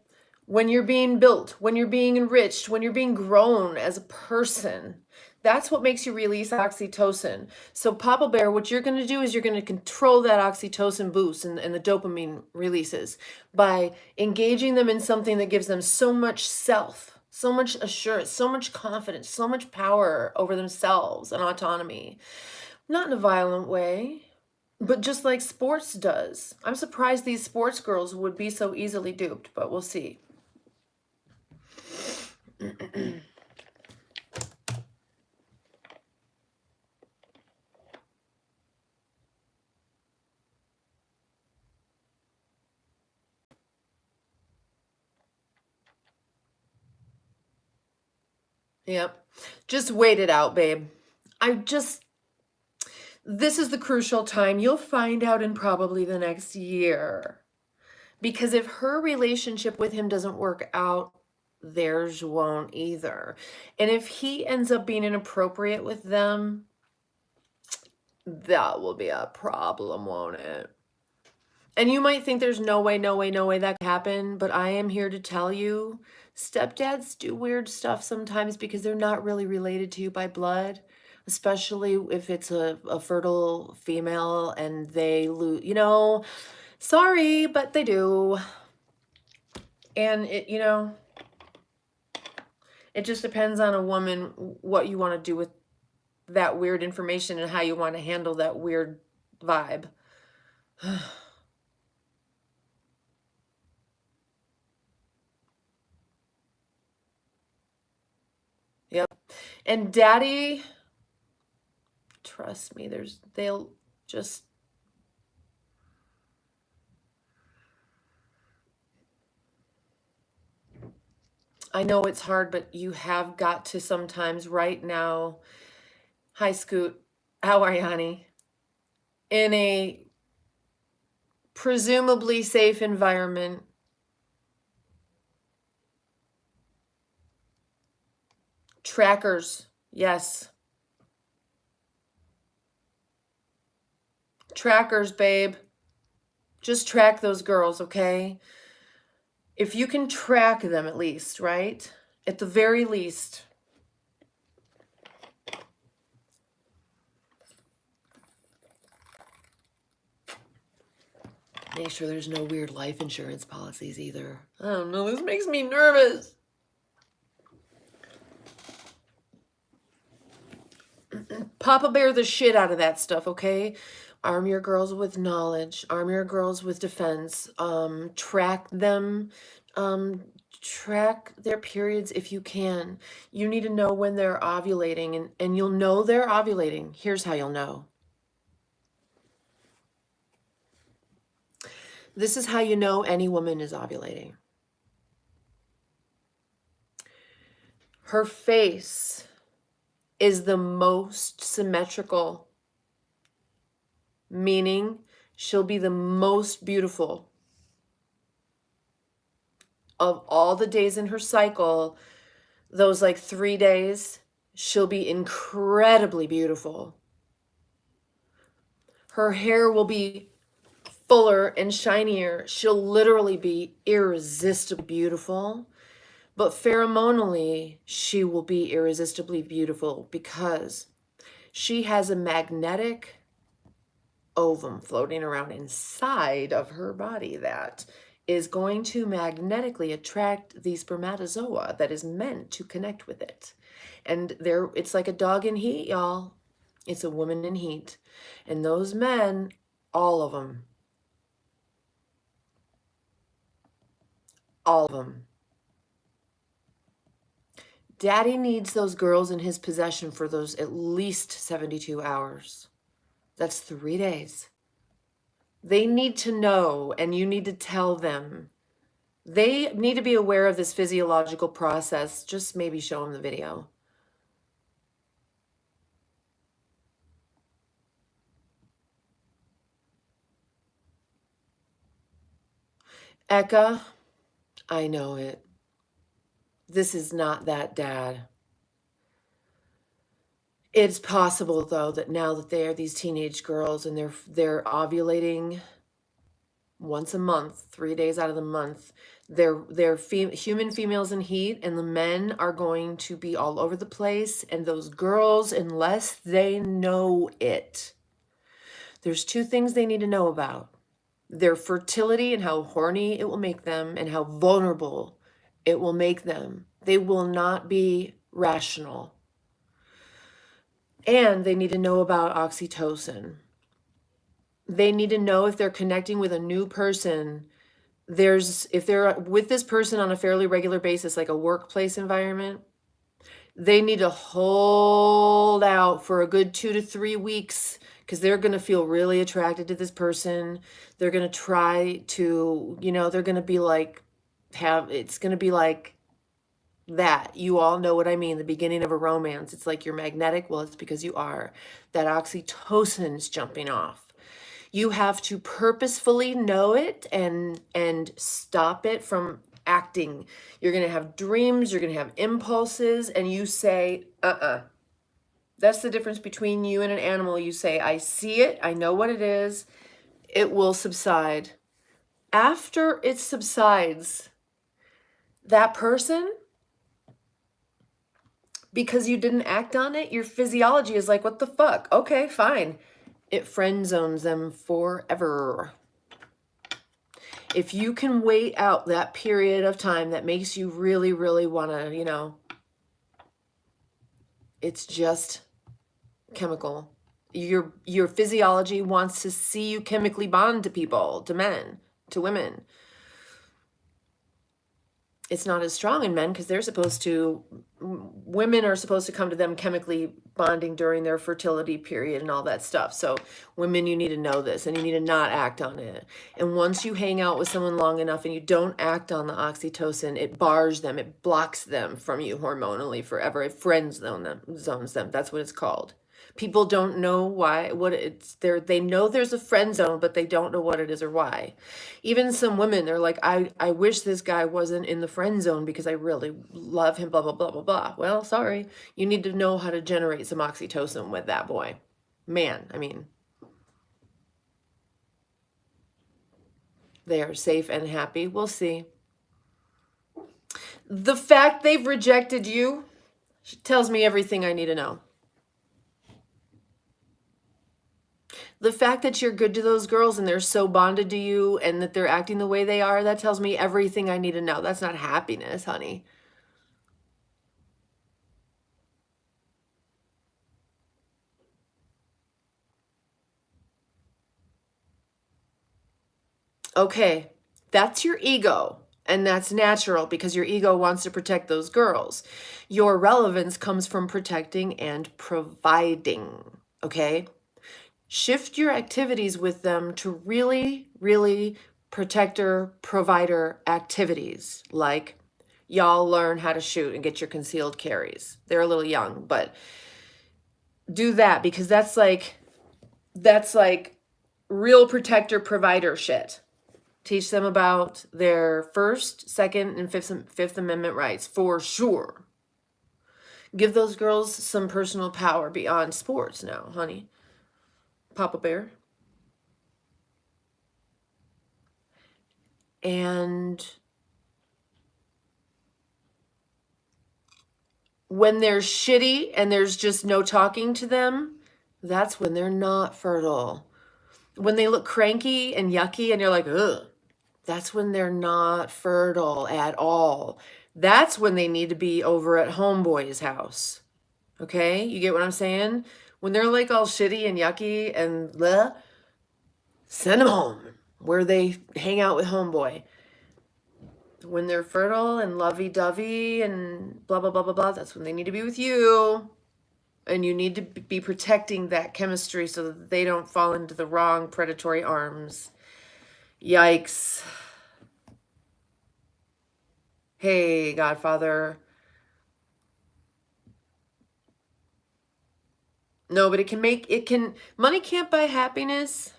When you're being built, when you're being enriched, when you're being grown as a person, that's what makes you release oxytocin. So, Papa Bear, what you're going to do is you're going to control that oxytocin boost and the dopamine releases by engaging them in something that gives them so much self, so much assurance, so much confidence, so much power over themselves and autonomy. Not in a violent way, but just like sports does. I'm surprised these sports girls would be so easily duped, but we'll see. Yep. Just wait it out, babe. This is the crucial time. You'll find out in probably the next year. Because if her relationship with him doesn't work out, theirs won't either. And if he ends up being inappropriate with them, that will be a problem, won't it? And you might think there's no way, no way, no way that could happen, but I am here to tell you, stepdads do weird stuff sometimes because they're not really related to you by blood, especially if it's a fertile female and they lose, sorry, but they do. And it just depends on a woman what you want to do with that weird information and how you want to handle that weird vibe. Yep. And daddy, trust me, they'll just, I know it's hard, but you have got to sometimes right now. Hi, Scoot. How are you, honey? In a presumably safe environment, trackers, yes. Trackers, babe. Just track those girls, okay? If you can track them at least, right? At the very least. Make sure there's no weird life insurance policies either. I don't know, this makes me nervous. Papa Bear the shit out of that stuff, okay? Arm your girls with knowledge. Arm your girls with defense. Track them. Track their periods if you can. You need to know when they're ovulating, and you'll know they're ovulating. Here's how you'll know. This is how you know any woman is ovulating. Her face is the most symmetrical, meaning she'll be the most beautiful of all the days in her cycle. Those like 3 days, she'll be incredibly beautiful. Her hair will be fuller and shinier. She'll literally be irresistibly beautiful. But pheromonally, she will be irresistibly beautiful because she has a magnetic ovum floating around inside of her body that is going to magnetically attract the spermatozoa that is meant to connect with it. And it's like a dog in heat, y'all. It's a woman in heat. And those men, all of them, Daddy needs those girls in his possession for those at least 72 hours. That's 3 days. They need to know, and you need to tell them They need to be aware of this physiological process. Just maybe show them the video. Eka, I know it. This is not that dad. It's possible though that now that they are these teenage girls and they're ovulating once a month, 3 days out of the month, human females in heat, and the men are going to be all over the place. And those girls, unless they know it, there's two things they need to know about: their fertility and how horny it will make them, and how vulnerable it will make them. They will not be rational. And they need to know about oxytocin. They need to know if they're connecting with a new person. If they're with this person on a fairly regular basis, like a workplace environment, they need to hold out for a good 2 to 3 weeks, because they're going to feel really attracted to this person. They're going to try to, they're going to be like, it's going to be like that. You all know what I mean. The beginning of a romance. It's like you're magnetic. Well, it's because you are. That oxytocin's jumping off. You have to purposefully know it and stop it from acting. You're going to have dreams, you're going to have impulses, and you say, That's the difference between you and an animal. You say, I see it, I know what it is, it will subside. After it subsides, that person, because you didn't act on it, your physiology is like, what the fuck? Okay, fine. It friend zones them forever. If you can wait out that period of time that makes you really, really want to, it's just chemical. Your physiology wants to see you chemically bond to people, to men, to women. It's not as strong in men because women are supposed to come to them chemically bonding during their fertility period and all that stuff. So women, you need to know this, and you need to not act on it. And once you hang out with someone long enough and you don't act on the oxytocin, it bars them, it blocks them from you hormonally forever. It zones them. That's what it's called. People don't know they know there's a friend zone, but they don't know what it is or why. Even some women, they're like, I wish this guy wasn't in the friend zone because I really love him, blah, blah, blah, blah, blah. Well, sorry. You need to know how to generate some oxytocin with that boy. Man, they are safe and happy. We'll see. The fact they've rejected you tells me everything I need to know. The fact that you're good to those girls and they're so bonded to you and that they're acting the way they are, that tells me everything I need to know. That's not happiness, honey. Okay, that's your ego. And that's natural because your ego wants to protect those girls. Your relevance comes from protecting and providing. Okay? Shift your activities with them to really, really protector, provider activities, like y'all learn how to shoot and get your concealed carries. They're a little young, but do that, because that's like real protector provider shit. Teach them about their First, Second, and Fifth Amendment rights for sure. Give those girls some personal power beyond sports now, honey. Papa Bear. And when they're shitty and there's just no talking to them, that's when they're not fertile. When they look cranky and yucky and you're like, ugh, that's when they're not fertile at all. That's when they need to be over at homeboy's house. Okay? You get what I'm saying? When they're like all shitty and yucky and bleh, send them home where they hang out with homeboy. When they're fertile and lovey-dovey and blah, blah, blah, blah, blah, that's when they need to be with you. And you need to be protecting that chemistry so that they don't fall into the wrong predatory arms. Yikes. Hey, Godfather. No, but money can't buy happiness.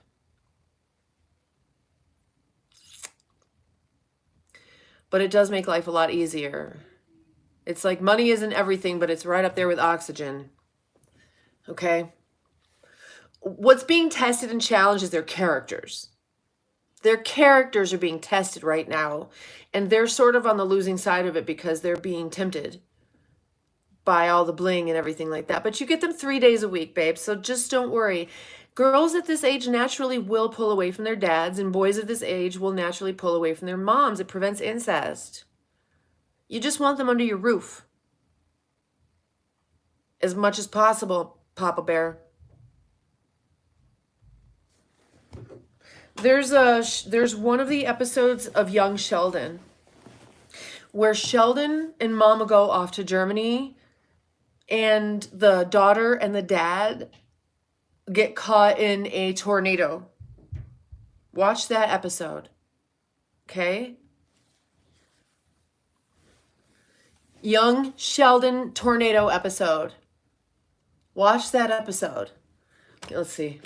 But it does make life a lot easier. It's like money isn't everything, but it's right up there with oxygen. Okay? What's being tested and challenged is their characters. Their characters are being tested right now, and they're sort of on the losing side of it because they're being tempted by all the bling and everything like that. But you get them 3 days a week, babe. So just don't worry. Girls at this age naturally will pull away from their dads, and boys at this age will naturally pull away from their moms. It prevents incest. You just want them under your roof as much as possible, Papa Bear. There's one of the episodes of Young Sheldon where Sheldon and Mama go off to Germany, and the daughter and the dad get caught in a tornado. Watch that episode. Okay? Young Sheldon tornado episode. Watch that episode. Okay, let's see.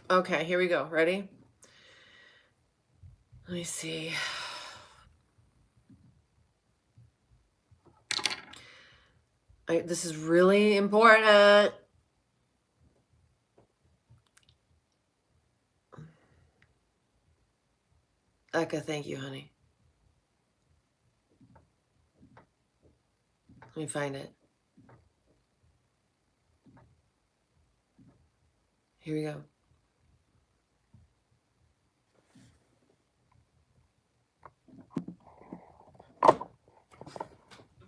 Okay, here we go. Ready? Let me see. This is really important. Eka, thank you, honey. Let me find it. Here we go.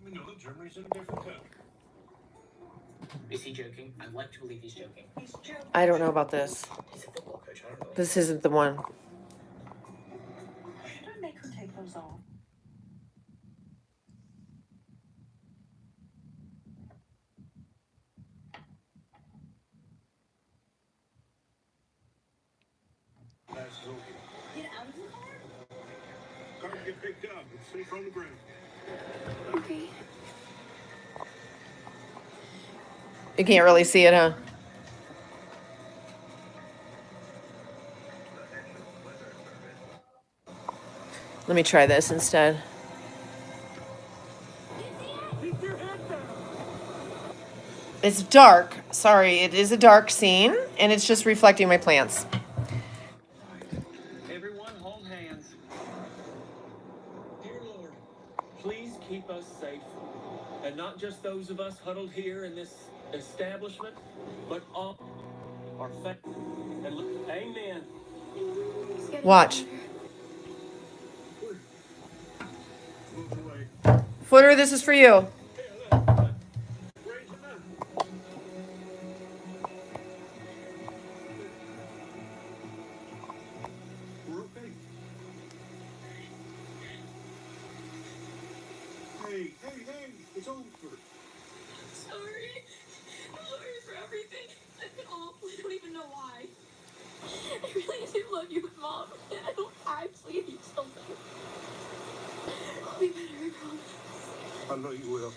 We know that Germany's in a different country. Is he joking? I'd like to believe he's joking. He's joking.
I don't know about this.
He's a football coach. I don't know.
This isn't the one.
Should I make her take those off?
That's okay.
Get out of the car?
Car can get picked up. It's safe on the ground.
Okay.
You can't really see it, huh? Let me try this instead.
Keep your head down.
It's dark. Sorry, it is a dark scene, and it's just reflecting my plants.
Everyone hold hands. Dear Lord, please keep us safe. And not just those of us huddled here in this establishment, but all our family. And look, amen.
Watch.
Move away.
Footer, this is for you.
Raise him up. We're okay. Hey, it's over.
Sorry. I'm sorry for everything. I don't even know why. I really do love you, Mom. And I don't actually need something. I'll be better, I promise.
I know you will.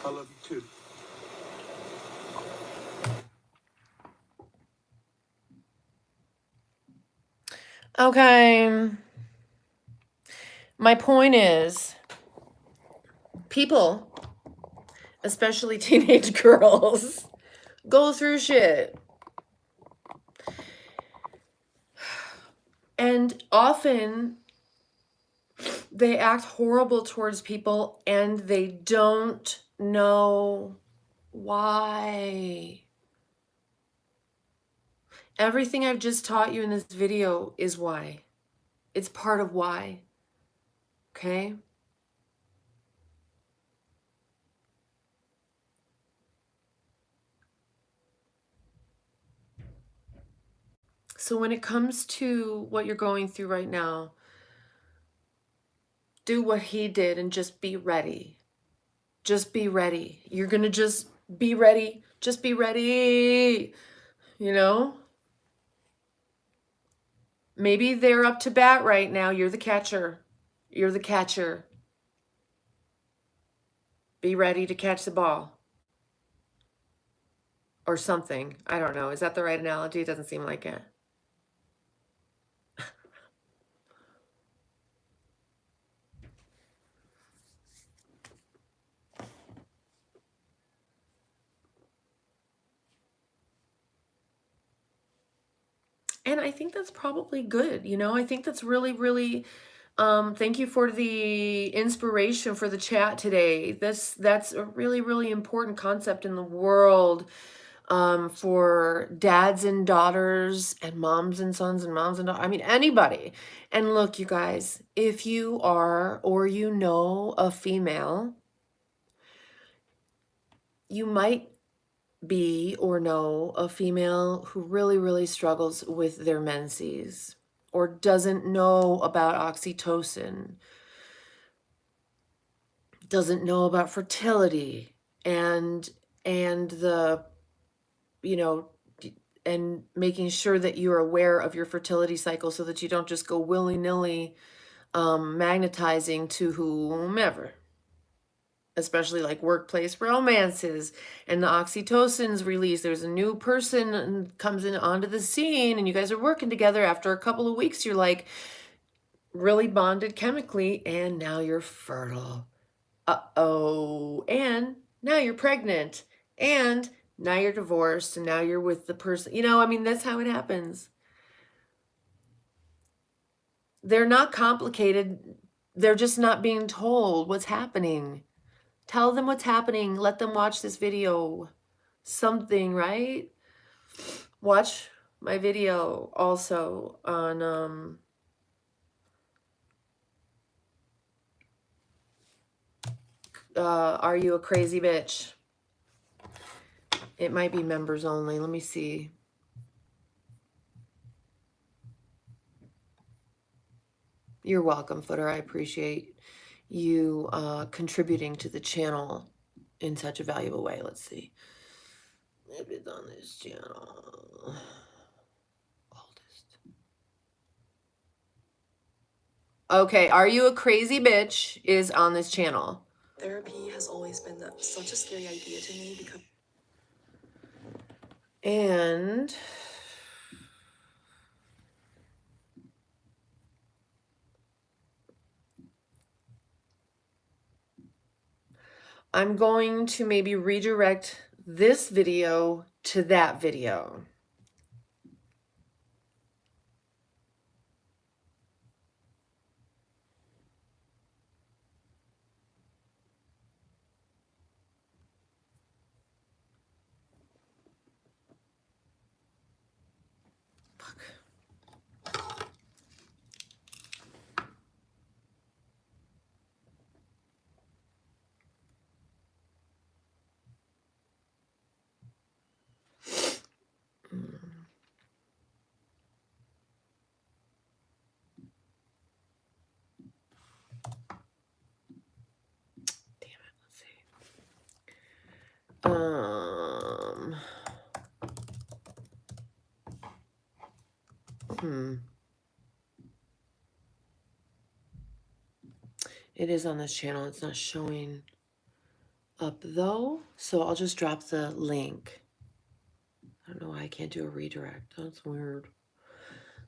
I love you too.
Okay. My point is, people, especially teenage girls, go through shit. And often they act horrible towards people and they don't know why. Everything I've just taught you in this video is why. It's part of why. Okay? So when it comes to what you're going through right now, do what he did and just be ready. Just be ready. You're going to just be ready. Just be ready. You know? Maybe they're up to bat right now. You're the catcher. You're the catcher. Be ready to catch the ball. Or something. I don't know. Is that the right analogy? It doesn't seem like it. And I think that's probably good. You know, I think that's really, really, thank you for the inspiration for the chat today. That's a really, really important concept in the world, for dads and daughters and moms and sons and moms and daughters. I mean, anybody. And look, you guys, if you are, or you know a female, you might be or know a female who really, really struggles with their menses or doesn't know about oxytocin, doesn't know about fertility and the, you know, and making sure that you're aware of your fertility cycle so that you don't just go willy-nilly magnetizing to whomever, especially like workplace romances and the oxytocin's released. There's a new person and comes in onto the scene and you guys are working together. After a couple of weeks, you're like really bonded chemically and now you're fertile. Uh-oh. And now you're pregnant and now you're divorced and now you're with the person. You know, I mean, that's how it happens. They're not complicated. They're just not being told what's happening. Tell them what's happening. Let them watch this video. Something, right? Watch my video also on Are You a Crazy Bitch? It might be members only. Let me see. You're welcome, Footer. I appreciate you contributing to the channel in such a valuable way. Let's see. If it's on this channel. Oldest. Okay, Are You a Crazy Bitch is on this channel.
Therapy has always been such a scary idea to me because...
And I'm going to maybe redirect this video to that video. It is on this channel. It's not showing up though. So I'll just drop the link. I don't know why I can't do a redirect. That's weird.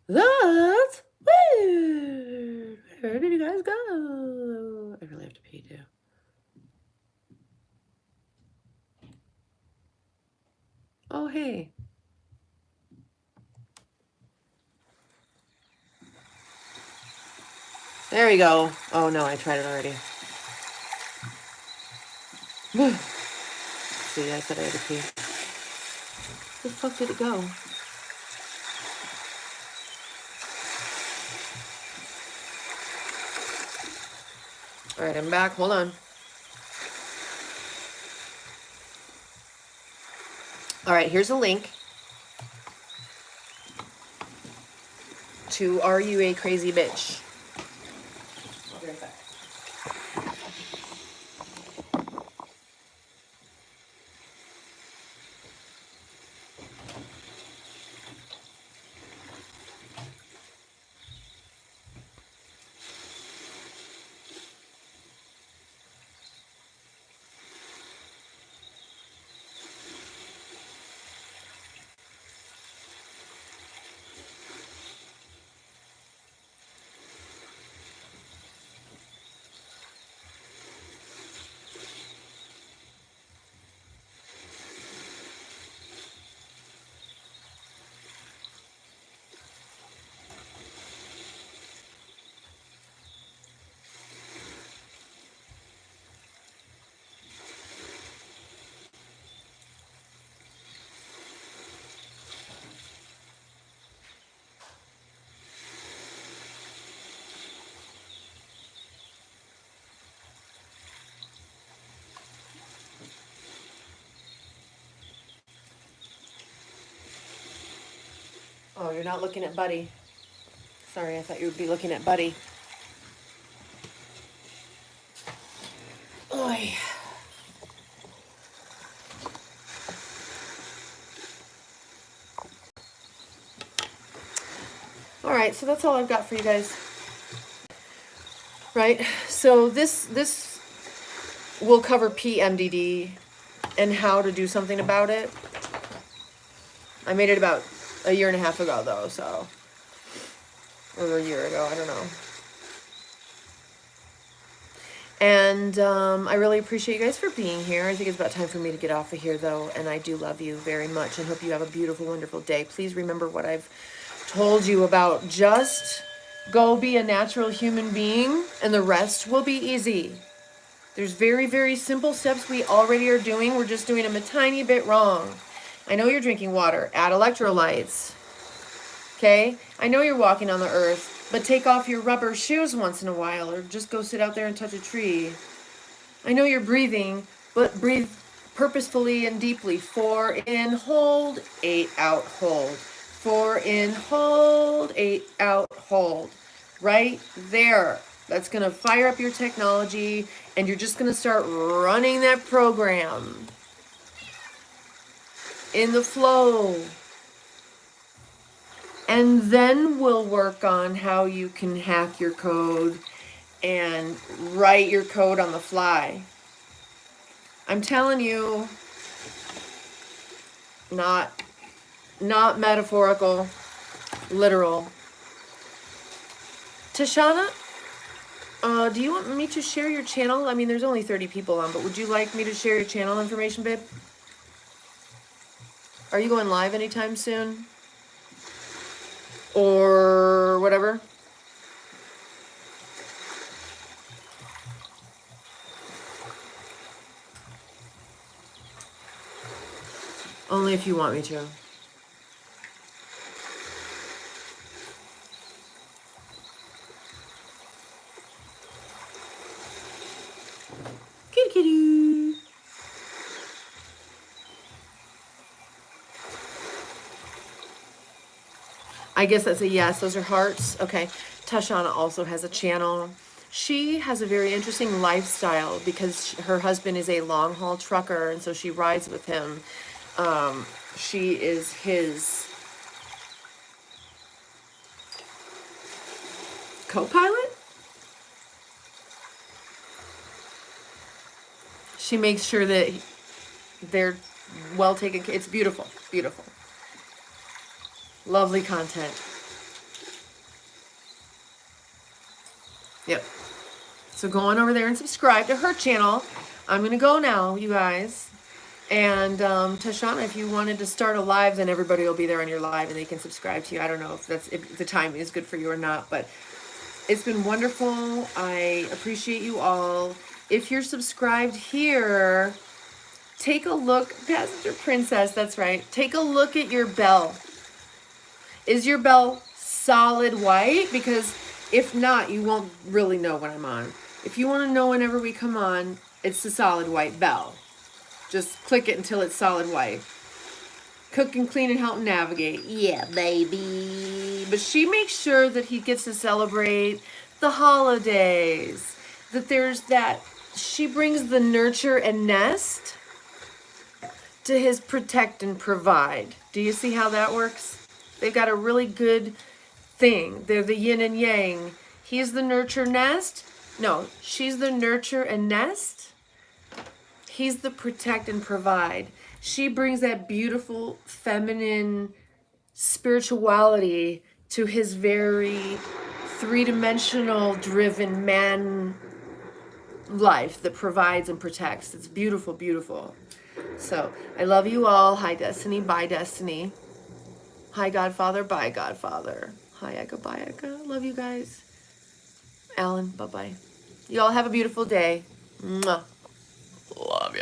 That's weird. Where did you guys go? I really have to pee too. Oh, hey. There we go. Oh no, I tried it already. See, I said I had to pee. Where the fuck did it go? All right, I'm back. Hold on. All right, here's a link to Are You a Crazy Bitch? I'll be right back. Oh, you're not looking at Buddy. Sorry, I thought you would be looking at Buddy. Oy. All right, so that's all I've got for you guys. Right, so this will cover PMDD and how to do something about it. I made it about a year and a half ago, though, so, or a year ago, I don't know. And I really appreciate you guys for being here. I think it's about time for me to get off of here, though, and I do love you very much and hope you have a beautiful, wonderful day. Please remember what I've told you about. Just go be a natural human being, and the rest will be easy. There's very, very simple steps we already are doing. We're just doing them a tiny bit wrong. I know you're drinking water. Add electrolytes. Okay? I know you're walking on the earth, but take off your rubber shoes once in a while, or just go sit out there and touch a tree. I know you're breathing, but breathe purposefully and deeply. 4 in, hold, 8 out, hold. 4 in, hold, 8 out, hold. Right there. That's going to fire up your technology, and you're just going to start running that program in the flow. And then we'll work on how you can hack your code and write your code on the fly. I'm telling you, not metaphorical, literal. Tashana, do you want me to share your channel? I mean, there's only 30 people on, but would you like me to share your channel information, babe? Are you going live anytime soon? Or whatever? Only if you want me to. Kitty kitty. I guess that's a yes. Those are hearts. Okay. Tashana also has a channel. She has a very interesting lifestyle because her husband is a long haul trucker, and so she rides with him. She is his co-pilot. She makes sure that they're well taken care. It's beautiful, beautiful. Lovely content. Yep. So go on over there and subscribe to her channel. I'm going to go now, you guys. And Tashana, if you wanted to start a live, then everybody will be there on your live and they can subscribe to you. I don't know if the timing is good for you or not, but It's been wonderful. I appreciate you all. If you're subscribed here, take a look. Passenger Princess, that's right. Take a look at your bell. Is your bell solid white? Because if not, you won't really know when I'm on. If you want to know whenever we come on, it's the solid white bell. Just click it until it's solid white. Cook and clean and help navigate. Yeah, baby. But she makes sure that he gets to celebrate the holidays. That there's that. She brings the nurture and nest to his protect and provide. Do you see how that works? They've got a really good thing. They're the yin and yang. He's the nurture nest. No, she's the nurture and nest. He's the protect and provide. She brings that beautiful feminine spirituality to his very three-dimensional driven man life that provides and protects. It's beautiful, beautiful. So I love you all. Hi, Destiny. Bye, Destiny. Hi, Godfather. Bye, Godfather. Hi, Eka. Bye, Eka. Love you guys. Alan. Bye-bye. You all have a beautiful day. Mwah. Love you.